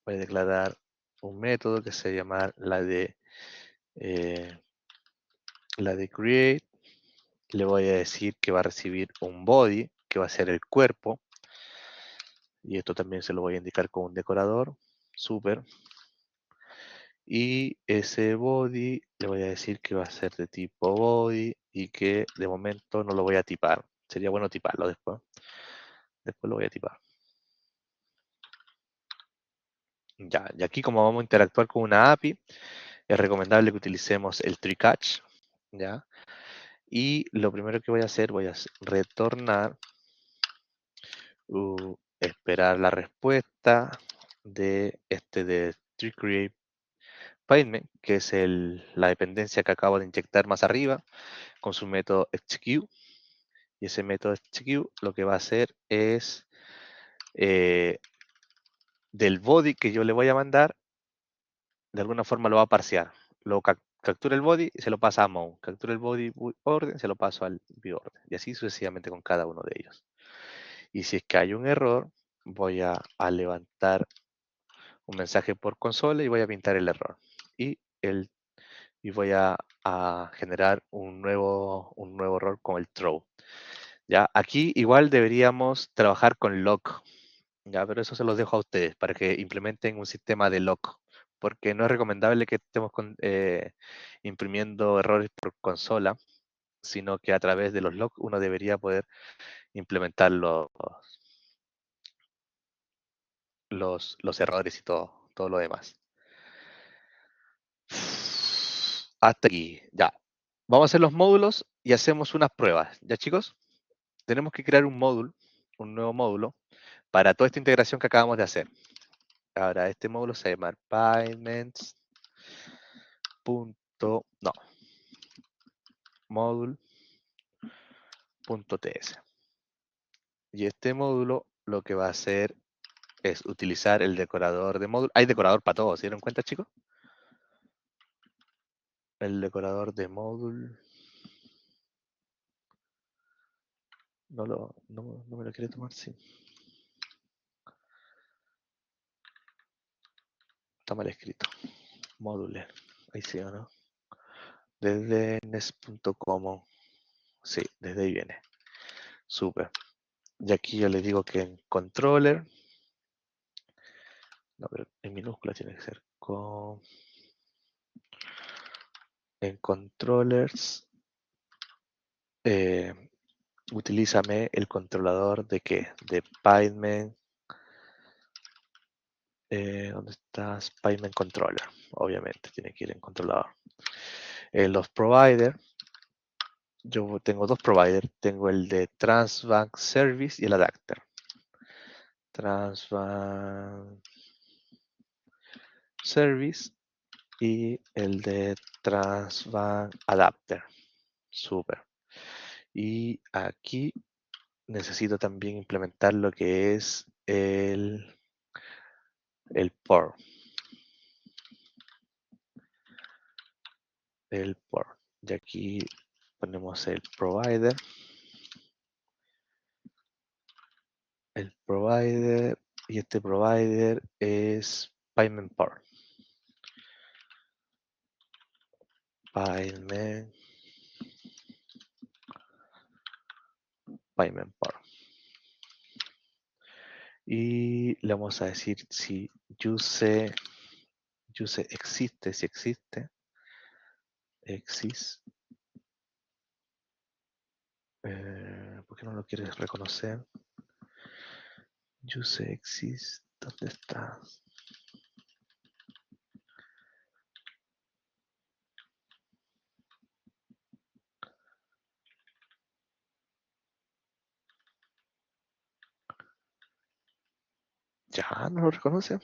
Voy a declarar un método que se llama la de create. Le voy a decir que va a recibir un body, que va a ser el cuerpo. Y esto también se lo voy a indicar con un decorador. Súper. Y ese body le voy a decir que va a ser de tipo body y que de momento no lo voy a tipar. Sería bueno tiparlo después. Después lo voy a tipar. Ya, y aquí como vamos a interactuar con una API, es recomendable que utilicemos el tree catch. ¿Ya? Y lo primero que voy a hacer, voy a retornar, esperar la respuesta de tree create pavement, que es la dependencia que acabo de inyectar más arriba con su método execute. Y ese método execute lo que va a hacer es del body que yo le voy a mandar, de alguna forma lo va a parsear. Lo captura el body y se lo pasa a mount. Captura el body orden, se lo paso al view orden. Y así sucesivamente con cada uno de ellos. Y si es que hay un error, voy a levantar un mensaje por consola y voy a pintar el error. Y voy a generar un nuevo error con el throw. ¿Ya? Aquí igual deberíamos trabajar con lock. Ya, pero eso se los dejo a ustedes para que implementen un sistema de lock, porque no es recomendable que estemos imprimiendo errores por consola, sino que a través de los logs uno debería poder implementar los errores y todo lo demás. Hasta aquí, ya. Vamos a hacer los módulos y hacemos unas pruebas. ¿Ya, chicos? Tenemos que crear un módulo, un nuevo módulo, para toda esta integración que acabamos de hacer. Ahora, este módulo se llama payments. No, módulo.ts. Y este módulo lo que va a hacer es utilizar el decorador de módulo. Hay decorador para todo, ¿se dieron cuenta, chicos? El decorador de módulo. No me lo quiere tomar, sí. Está mal escrito. Módulo. Ahí sí, ¿o no? Desde nes.com. Sí, desde ahí viene. Súper. Y aquí yo le digo que en controller. No, pero en minúscula tiene que ser. En controllers. Utilízame el controlador de qué? De Payment. ¿Dónde estás? Payment Controller. Obviamente, tiene que ir en controlador. Los providers. Yo tengo dos providers. Tengo el de Transbank Service y el Adapter. Transbank Service y el de Transbank Adapter. Súper. Y aquí necesito también implementar lo que es el port. El port. Y aquí ponemos el provider. El provider. Y este provider es Payment Port. Payment Port. Y le vamos a decir si use existe, si existe. Exist. ¿Por qué no lo quieres reconocer? Use exist. ¿Dónde está? Ya, no lo reconoce.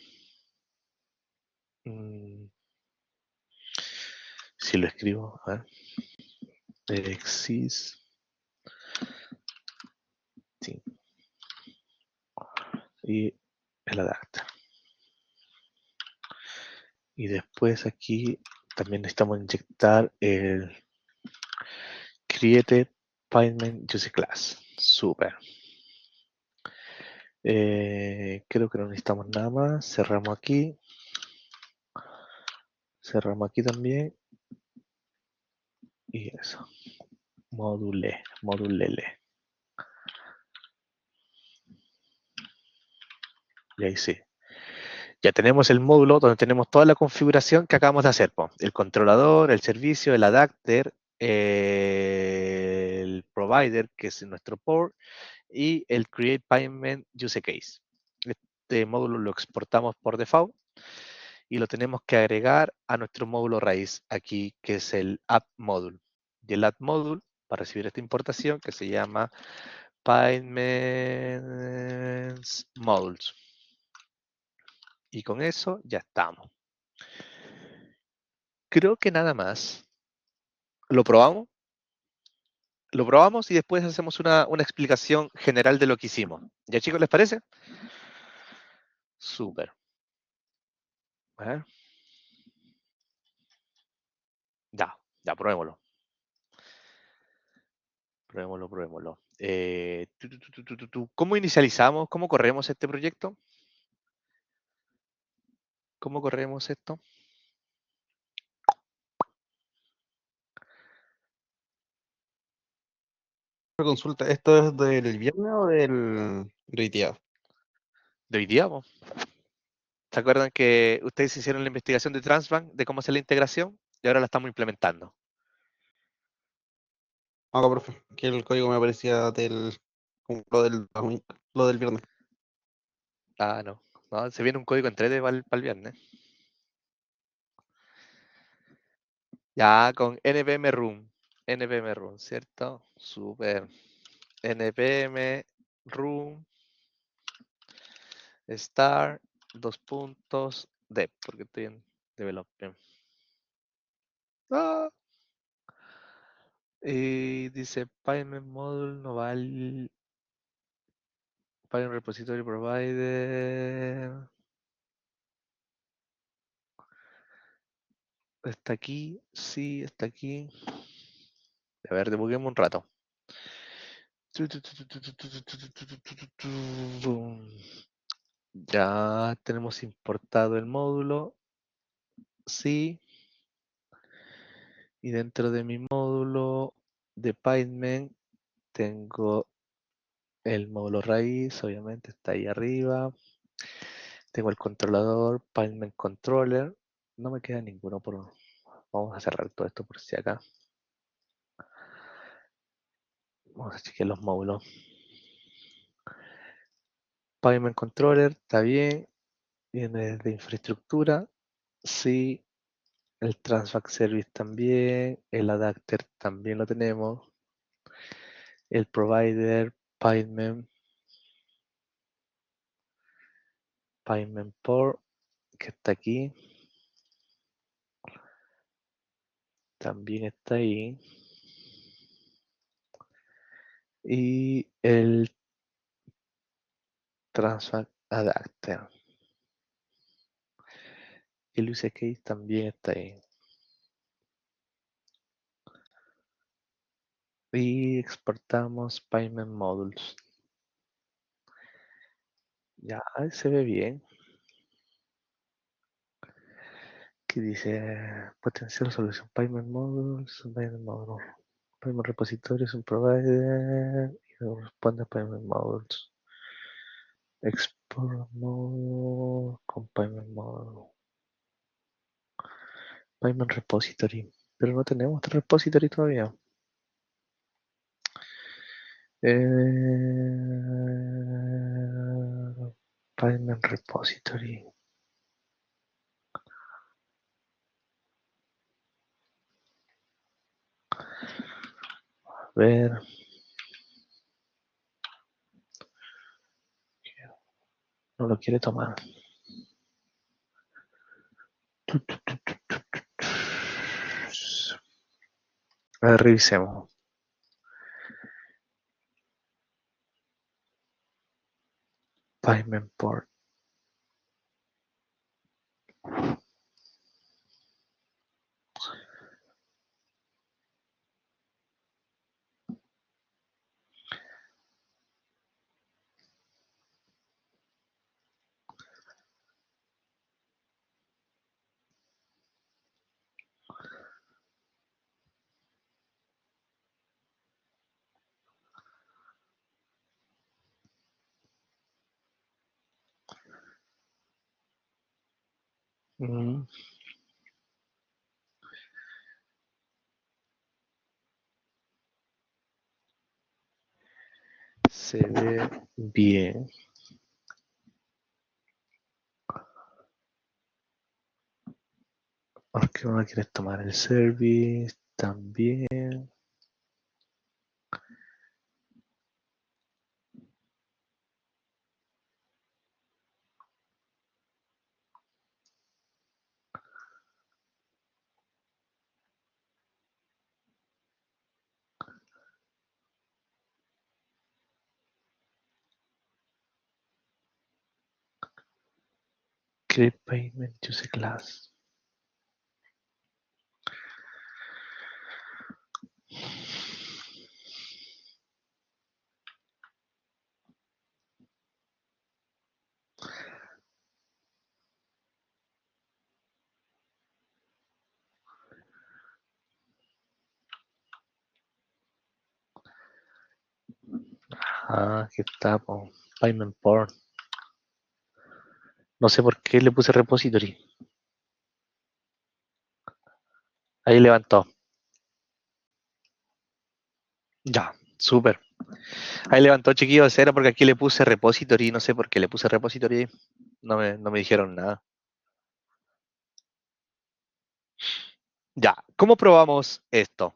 Si lo escribo, a ver. Exist. Sí. Y el adapter. Y después aquí también necesitamos inyectar el created payment use class. Super. Creo que no necesitamos nada más. Cerramos aquí. Cerramos aquí también. Y eso. Modulele. Y ahí sí. Ya tenemos el módulo donde tenemos toda la configuración que acabamos de hacer. El controlador, el servicio, el adapter, el provider, que es nuestro port, y el create payment use case. Este módulo lo exportamos por default y lo tenemos que agregar a nuestro módulo raíz aquí, que es el app module. Y el app module va a recibir esta importación que se llama payments modules. Y con eso ya estamos. Creo que nada más. ¿Lo probamos? Lo probamos y después hacemos una explicación general de lo que hicimos. ¿Ya, chicos, les parece? Súper. A ver. Ya, probémoslo. Probémoslo. ¿Cómo inicializamos? ¿Cómo corremos este proyecto? ¿Cómo corremos esto? Consulta, ¿esto es del viernes o del de hoy día? de hoy día, po. ¿Se acuerdan que ustedes hicieron la investigación de Transbank de cómo hacer la integración? Y ahora la estamos implementando. Acá, profe, que el código me aparecía como lo del viernes. Ah, no. No, se viene un código en 3D para el viernes. Ya con npm room. npm room, ¿cierto? Super. npm room star dos puntos dev, porque estoy en development. Ah, y dice payment module no vale. Payment repository provider. Está aquí, sí, está aquí. A ver, debuguemos un rato. Ya tenemos importado el módulo, sí. Y dentro de mi módulo de Python tengo el módulo raíz, obviamente está ahí arriba. Tengo el controlador, Python controller. No me queda ninguno por... Vamos a cerrar todo esto por si acá. Vamos a chequear los módulos. Python controller, está bien. Viene de infraestructura, sí. El Transfact Service también. El adapter también lo tenemos. El provider, Python port, que está aquí. También está ahí. Y el Transfact Adapter. El use case también está ahí. Y exportamos Python Modules. Ya, ahí se ve bien. Que dice potencial solución Python Modules, Python Modules. Python repositorio es un provider y responde a Python Modules. Export mode con Python Module. Python repository. Pero no tenemos repository todavía. Python repository. A ver. No lo quiere tomar. A ver, revisemos. Python port. Mm, se ve bien. Porque uno quiere tomar el service también. Create payment use class. Ah, aquí está, payment port. No sé por qué le puse repository. Ahí levantó. Ya, súper. Ahí levantó, chiquillos. Era porque aquí le puse repository. No sé por qué le puse repository ahí. No me dijeron nada. Ya, ¿cómo probamos esto?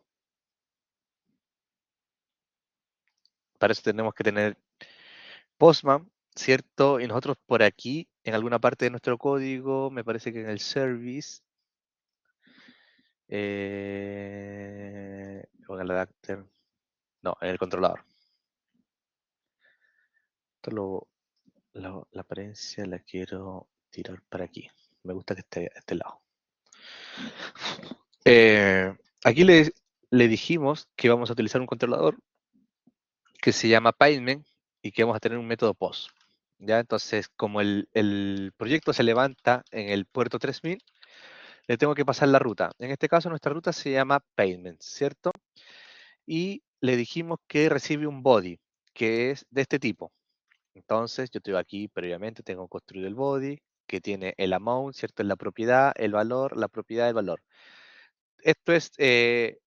Para eso tenemos que tener Postman, ¿cierto? Y nosotros por aquí, en alguna parte de nuestro código, me parece que en el service, o en el adapter, no, en el controlador. Esto la apariencia la quiero tirar para aquí. Me gusta que esté a este lado. Aquí le dijimos que vamos a utilizar un controlador que se llama Payment y que vamos a tener un método POST. ¿Ya? Entonces, como el proyecto se levanta en el puerto 3000, le tengo que pasar la ruta. En este caso, nuestra ruta se llama Payment, ¿cierto? Y le dijimos que recibe un body, que es de este tipo. Entonces, yo tengo aquí previamente, tengo construido el body, que tiene el amount, ¿cierto? Es la propiedad, el valor, la propiedad, el valor. Esto es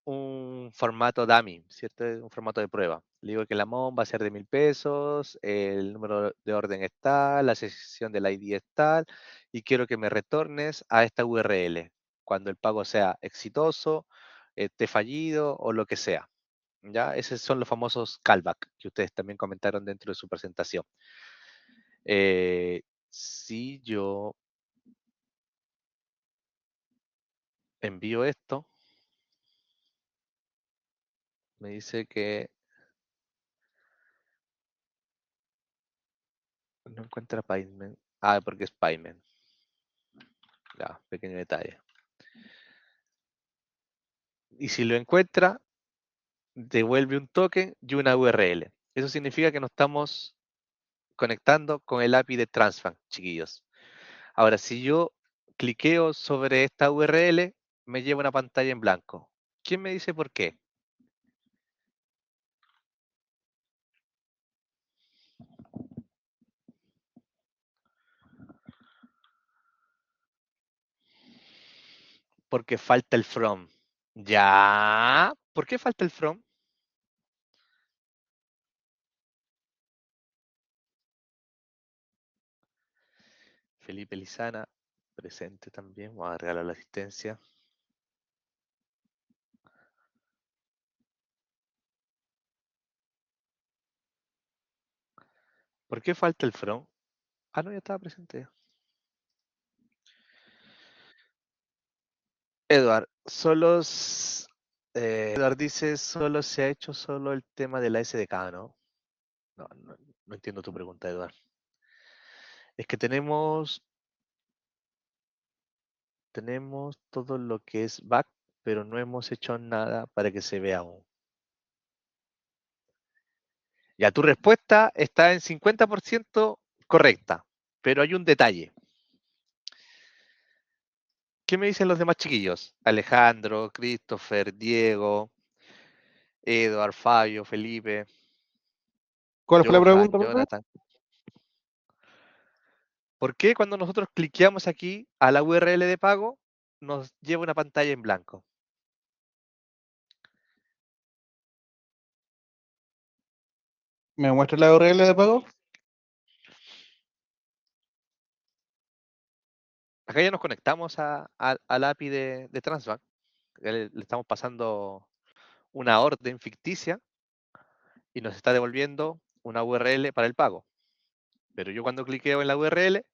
un formato dummy, ¿cierto? Es un formato de prueba. Le digo que el amount va a ser de 1000 pesos, el número de orden es tal, la sección del ID es tal, y quiero que me retornes a esta URL cuando el pago sea exitoso, esté fallido o lo que sea. ¿Ya? Esos son los famosos callback que ustedes también comentaron dentro de su presentación. Si yo envío esto, me dice que no encuentra payment. Ah, porque es payment. Ya, pequeño detalle. Y si lo encuentra, devuelve un token y una URL. Eso significa que nos estamos conectando con el API de Transfan, chiquillos. Ahora, si yo cliqueo sobre esta URL, me lleva una pantalla en blanco. ¿Quién me dice por qué? Porque falta el from. Ya. ¿Por qué falta el from? Felipe Lizana, presente también. Vamos a regalar la asistencia. ¿Por qué falta el from? Ah, no, ya estaba presente. Edward, Edward dice, solo se ha hecho solo el tema de la SDK, ¿no? No entiendo tu pregunta, Edward. Es que tenemos todo lo que es back, pero no hemos hecho nada para que se vea aún. Ya, tu respuesta está en 50% correcta, pero hay un detalle. ¿Qué me dicen los demás chiquillos? Alejandro, Christopher, Diego, Edward, Fabio, Felipe, ¿Cuál fue la Johan, pregunta, profe? Jonathan. ¿Por qué cuando nosotros cliqueamos aquí a la URL de pago nos lleva una pantalla en blanco? ¿Me muestra la URL de pago? Acá ya nos conectamos al API de Transbank. Le estamos pasando una orden ficticia y nos está devolviendo una URL para el pago. Pero yo cuando cliqueo en la URL,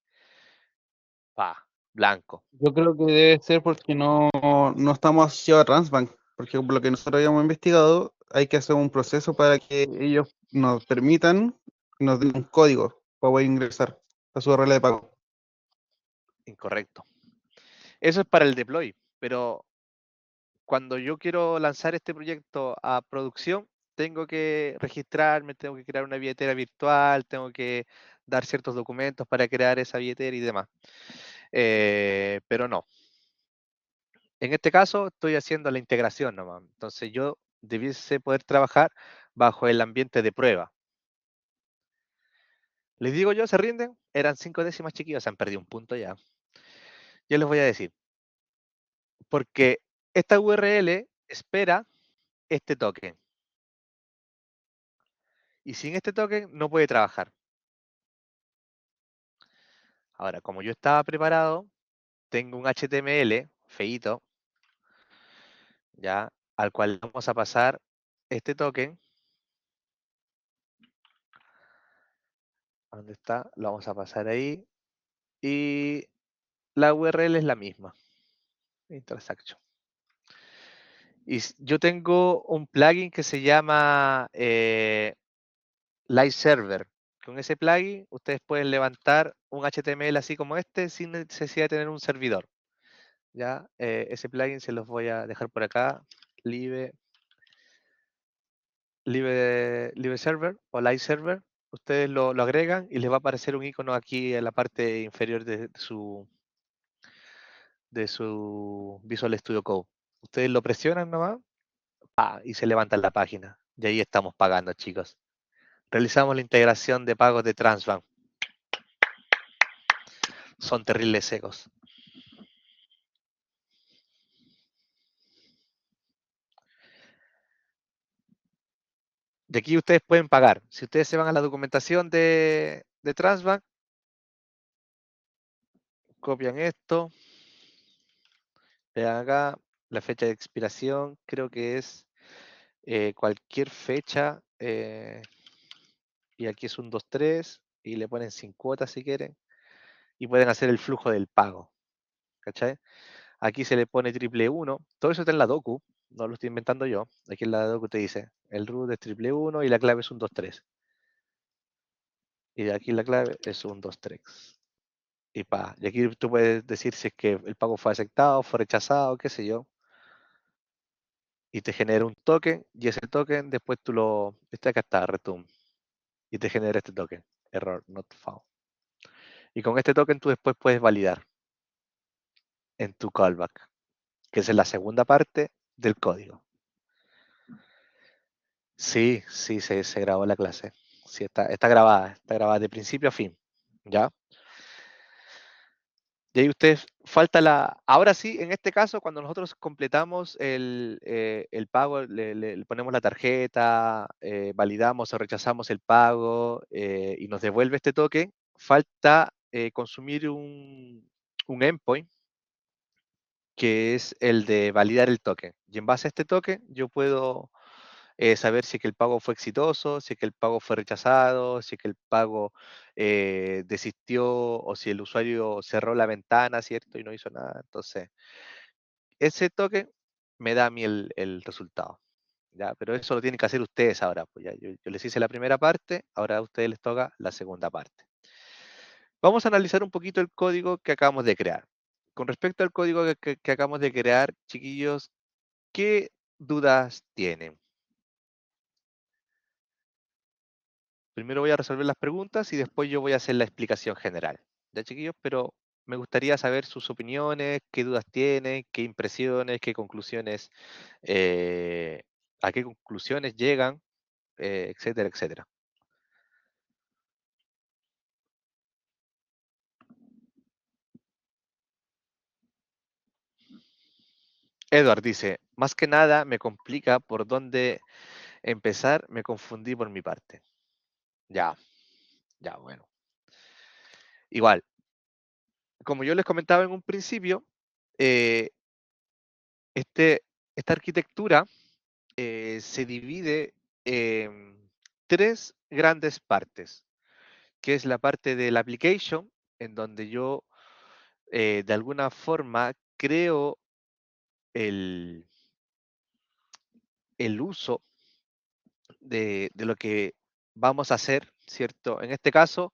blanco. Yo creo que debe ser porque no estamos asociados a Transbank, porque por lo que nosotros habíamos investigado, hay que hacer un proceso para que ellos nos permitan, nos den un código para poder ingresar a su URL de pago. Incorrecto. Eso es para el deploy, pero cuando yo quiero lanzar este proyecto a producción, tengo que registrarme, tengo que crear una billetera virtual, tengo que dar ciertos documentos para crear esa billetera y demás. Pero no. En este caso estoy haciendo la integración nomás. Entonces yo debiese poder trabajar bajo el ambiente de prueba. Les digo yo, se rinden, eran 5 décimas, chiquillos, se han perdido un punto ya. Yo les voy a decir, porque esta URL espera este token. Y sin este token no puede trabajar. Ahora, como yo estaba preparado, tengo un HTML feíto, ya, al cual vamos a pasar este token. ¿Dónde está? Lo vamos a pasar ahí. Y la URL es la misma. Transaction. Y yo tengo un plugin que se llama Live Server. Con ese plugin ustedes pueden levantar un HTML así como este sin necesidad de tener un servidor. Ya, ese plugin se los voy a dejar por acá. Live Server o Live Server. Ustedes lo agregan y les va a aparecer un icono aquí en la parte inferior de su Visual Studio Code. Ustedes lo presionan nomás y se levanta la página. Y ahí estamos pagando, chicos. Realizamos la integración de pagos de Transbank. Son terribles secos. De aquí ustedes pueden pagar. Si ustedes se van a la documentación de Transbank, copian esto, vean acá la fecha de expiración, creo que es cualquier fecha, y aquí es un 2.3 y le ponen sin cuotas si quieren, y pueden hacer el flujo del pago. ¿Cachai? Aquí se le pone 111, todo eso está en la docu, no lo estoy inventando yo. Aquí en la docu te dice, el root es 111 y la clave es un 2.3. Y de aquí la clave es un 2.3. Y aquí tú puedes decir si es que el pago fue aceptado, fue rechazado, qué sé yo. Y te genera un token, y ese token después este acá está, return. Y te genera este token, error not found. Y con este token tú después puedes validar en tu callback, que es la segunda parte del código. Sí, se grabó la clase. Sí, está grabada de principio a fin. ¿Ya? Y ahí ustedes, ahora sí, en este caso, cuando nosotros completamos el pago, le ponemos la tarjeta, validamos o rechazamos el pago y nos devuelve este token, falta consumir un endpoint que es el de validar el token. Y en base a este token, yo puedo saber si es que el pago fue exitoso, si es que el pago fue rechazado, si es que el pago desistió o si el usuario cerró la ventana, ¿cierto? Y no hizo nada. Entonces, ese token me da a mí el resultado. ¿Ya? Pero eso lo tienen que hacer ustedes ahora. Pues ya, yo les hice la primera parte, ahora a ustedes les toca la segunda parte. Vamos a analizar un poquito el código que acabamos de crear. Con respecto al código que acabamos de crear, chiquillos, ¿qué dudas tienen? Primero voy a resolver las preguntas y después yo voy a hacer la explicación general. ¿Ya, chiquillos? Pero me gustaría saber sus opiniones, qué dudas tienen, qué impresiones, qué conclusiones, a qué conclusiones llegan, etcétera, etcétera. Edward dice, más que nada me complica por dónde empezar, me confundí por mi parte. Ya, bueno. Igual, como yo les comentaba en un principio, eh, esta arquitectura se divide en 3 grandes partes, que es la parte de la application, en donde yo de alguna forma creo el uso de lo que vamos a hacer, ¿cierto? En este caso,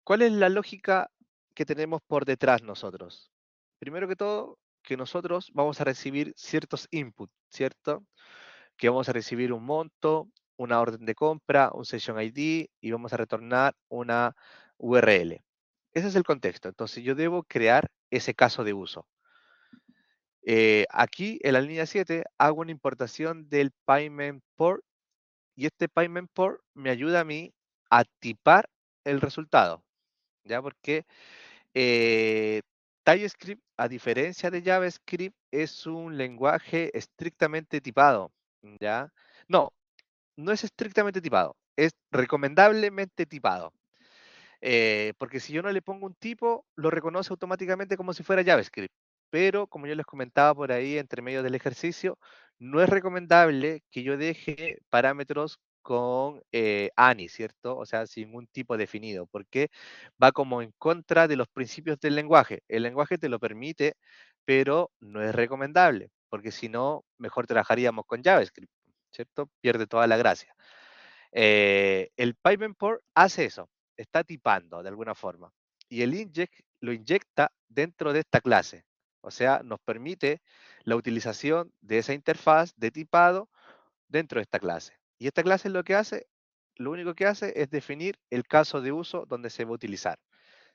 ¿cuál es la lógica que tenemos por detrás nosotros? Primero que todo, que nosotros vamos a recibir ciertos inputs, ¿cierto? Que vamos a recibir un monto, una orden de compra, un session ID y vamos a retornar una URL. Ese es el contexto. Entonces yo debo crear ese caso de uso. Aquí en la línea 7 hago una importación del payment port y este payment port me ayuda a mí a tipar el resultado, ¿ya? Porque TypeScript, a diferencia de JavaScript, es un lenguaje estrictamente tipado, ¿ya? No, no es estrictamente tipado, es recomendablemente tipado. Porque si yo no le pongo un tipo, lo reconoce automáticamente como si fuera JavaScript. Pero como yo les comentaba por ahí entre medio del ejercicio, no es recomendable que yo deje parámetros con ANI, ¿cierto? O sea, sin un tipo definido, porque va como en contra de los principios del lenguaje. El lenguaje te lo permite, pero no es recomendable, porque si no, mejor trabajaríamos con JavaScript, ¿cierto? Pierde toda la gracia. El pipe import hace eso, está tipando de alguna forma. Y el inject lo inyecta dentro de esta clase. O sea, nos permite la utilización de esa interfaz de tipado dentro de esta clase. Y esta clase lo único que hace es definir el caso de uso donde se va a utilizar,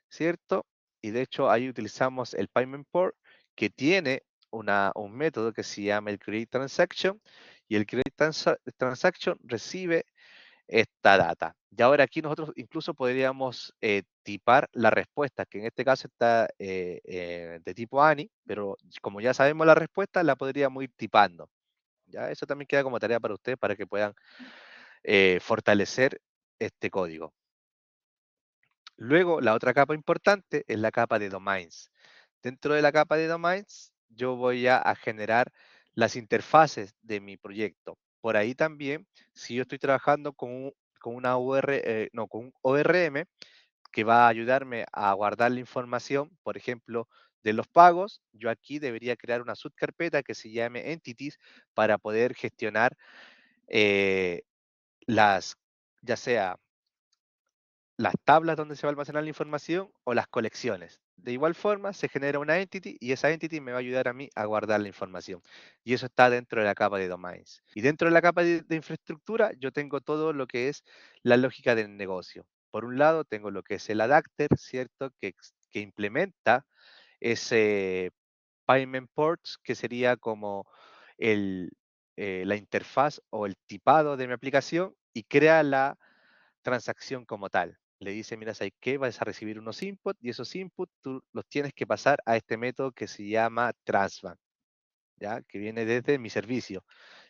¿cierto? Y de hecho ahí utilizamos el pipe import que tiene un método que se llama el create transaction y el create transaction recibe esta data. Y ahora aquí nosotros incluso podríamos tipar la respuesta, que en este caso está de tipo ANI, pero como ya sabemos la respuesta, la podríamos ir tipando. ¿Ya? Eso también queda como tarea para ustedes para que puedan fortalecer este código. Luego, la otra capa importante es la capa de domains. Dentro de la capa de domains, yo voy a generar las interfaces de mi proyecto. Por ahí también, si yo estoy trabajando con una con un ORM que va a ayudarme a guardar la información, por ejemplo, de los pagos, yo aquí debería crear una subcarpeta que se llame Entities para poder gestionar eh, las, ya sea las tablas donde se va a almacenar la información o las colecciones. De igual forma, se genera una entity y esa entity me va a ayudar a mí a guardar la información. Y eso está dentro de la capa de domains. Y dentro de la capa de infraestructura, yo tengo todo lo que es la lógica del negocio. Por un lado, tengo lo que es el adapter, ¿cierto? Que implementa ese payment ports, que sería como el, la interfaz o el tipado de mi aplicación y crea la transacción como tal. Le dice, mira, ¿sabes qué? Vas a recibir unos inputs y esos inputs tú los tienes que pasar a este método que se llama transbank, ¿ya? Que viene desde mi servicio.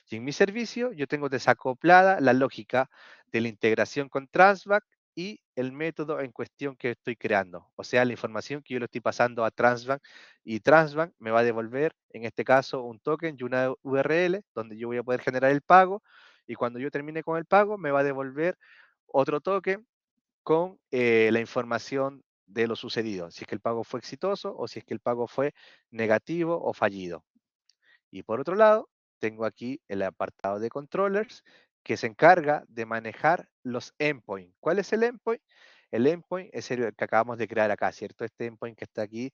Y en mi servicio yo tengo desacoplada la lógica de la integración con Transbank y el método en cuestión que estoy creando. O sea, la información que yo le estoy pasando a Transbank y Transbank me va a devolver, en este caso, un token y una URL donde yo voy a poder generar el pago y cuando yo termine con el pago me va a devolver otro token con la información de lo sucedido, si es que el pago fue exitoso o si es que el pago fue negativo o fallido. Y por otro lado, tengo aquí el apartado de controllers que se encarga de manejar los endpoints. ¿Cuál es el endpoint? El endpoint es el que acabamos de crear acá, ¿cierto? Este endpoint que está aquí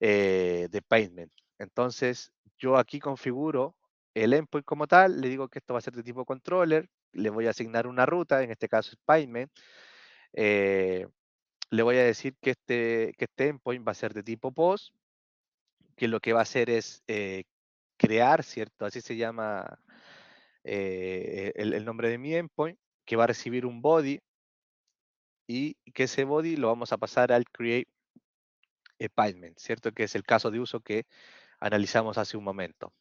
de payment. Entonces, yo aquí configuro el endpoint como tal, le digo que esto va a ser de tipo controller, le voy a asignar una ruta, en este caso es payment. Eh, le voy a decir que este endpoint va a ser de tipo POST, que lo que va a hacer es crear, ¿cierto? Así se llama el nombre de mi endpoint, que va a recibir un body y que ese body lo vamos a pasar al create payment, ¿cierto? Que es el caso de uso que analizamos hace un momento.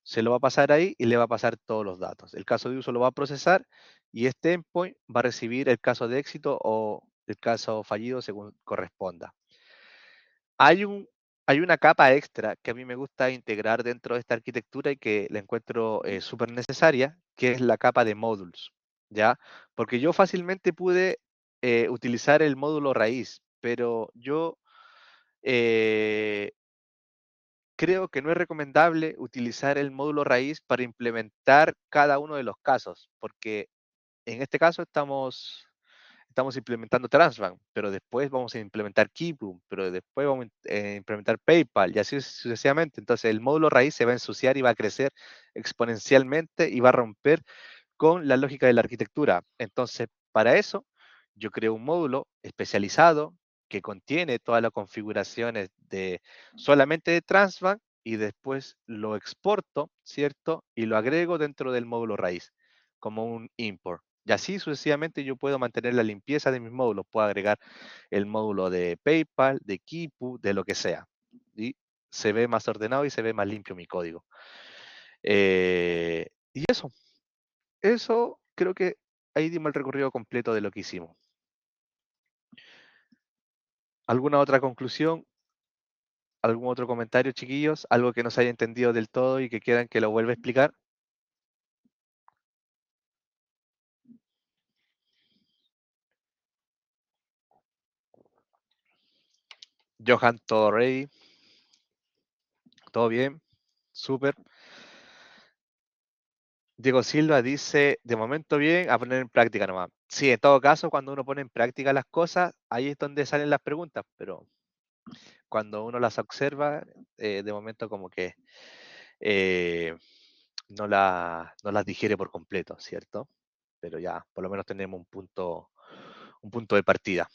Se lo va a pasar ahí y le va a pasar todos los datos. El caso de uso lo va a procesar y este endpoint va a recibir el caso de éxito o el caso fallido según corresponda. Hay una capa extra que a mí me gusta integrar dentro de esta arquitectura y que la encuentro súper necesaria, que es la capa de módulos, ¿ya? Porque yo fácilmente pude utilizar el módulo raíz, pero yo eh, creo que no es recomendable utilizar el módulo raíz para implementar cada uno de los casos, porque en este caso estamos implementando Transbank, pero después vamos a implementar Keybloom, pero después vamos a implementar PayPal y así sucesivamente. Entonces el módulo raíz se va a ensuciar y va a crecer exponencialmente y va a romper con la lógica de la arquitectura. Entonces, para eso, yo creo un módulo especializado que contiene todas las configuraciones de solamente de Transbank y después lo exporto, ¿cierto? Y lo agrego dentro del módulo raíz como un import. Y así sucesivamente yo puedo mantener la limpieza de mis módulos. Puedo agregar el módulo de PayPal, de Kipu, de lo que sea. Y se ve más ordenado y se ve más limpio mi código. Y eso creo que ahí dimos el recorrido completo de lo que hicimos. ¿Alguna otra conclusión? ¿Algún otro comentario, chiquillos? ¿Algo que no se haya entendido del todo y que quieran que lo vuelva a explicar? Johan, todo ready. ¿Todo bien? Súper. Diego Silva dice, de momento bien, a poner en práctica nomás. Sí, en todo caso, cuando uno pone en práctica las cosas, ahí es donde salen las preguntas, pero cuando uno las observa, de momento como que eh, no las digiere por completo, ¿cierto? Pero ya, por lo menos tenemos un punto de partida.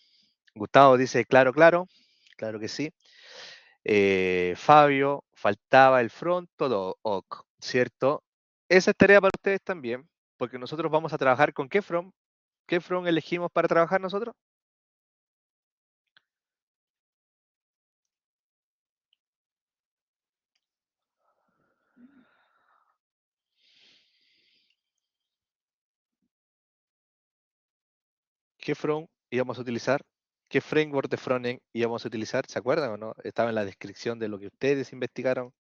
Gustavo dice, claro, claro, claro que sí. Fabio, faltaba el front, todo ok, ¿cierto? Esa es tarea para ustedes también, porque nosotros vamos a trabajar con qué front. ¿Qué front elegimos para trabajar nosotros? ¿Qué front íbamos a utilizar? ¿Qué framework de frontend íbamos a utilizar? ¿Se acuerdan o no? Estaba en la descripción de lo que ustedes investigaron.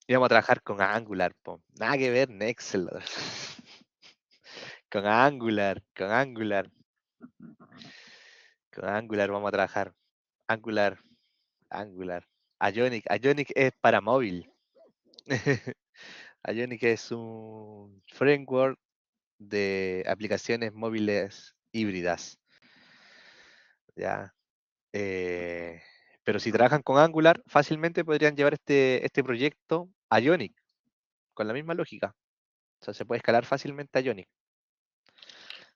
Íbamos a trabajar con Angular, po. Nada que ver, Nextcloud. Con Angular, con Angular. Con Angular vamos a trabajar. Angular, Angular. Ionic es para móvil. Ionic es un framework de aplicaciones móviles híbridas. ¿Ya? Pero si trabajan con Angular, fácilmente podrían llevar este proyecto a Ionic, con la misma lógica. O sea, se puede escalar fácilmente a Ionic.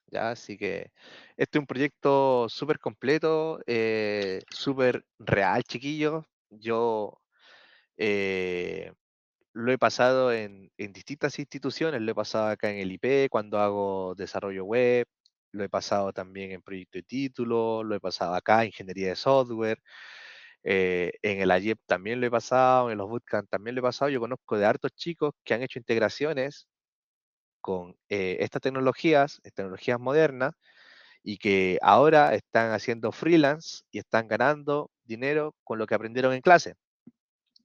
¿Ya? Así que este es un proyecto súper completo, súper real, chiquillos. Yo lo he pasado en distintas instituciones, lo he pasado acá en el IP cuando hago desarrollo web, lo he pasado también en proyecto de título, lo he pasado acá en ingeniería de software, en el AYEP también lo he pasado, en los bootcamp también lo he pasado. Yo conozco de hartos chicos que han hecho integraciones con estas tecnologías modernas, y que ahora están haciendo freelance y están ganando dinero con lo que aprendieron en clase.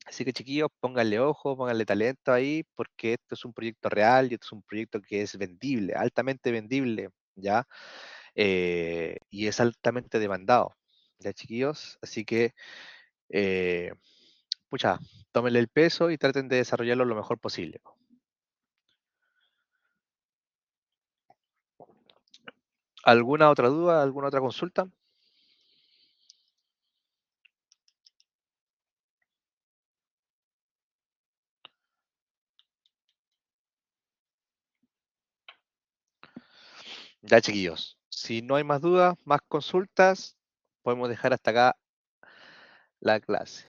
Así que chiquillos, pónganle ojo, pónganle talento ahí, porque esto es un proyecto real y esto es un proyecto que es vendible, altamente vendible, ¿ya? Y es altamente demandado, ¿ya, chiquillos? Así que, eh, pucha, tómenle el peso y traten de desarrollarlo lo mejor posible. ¿Alguna otra duda, alguna otra consulta? Ya, chiquillos, si no hay más dudas, más consultas, podemos dejar hasta acá la clase.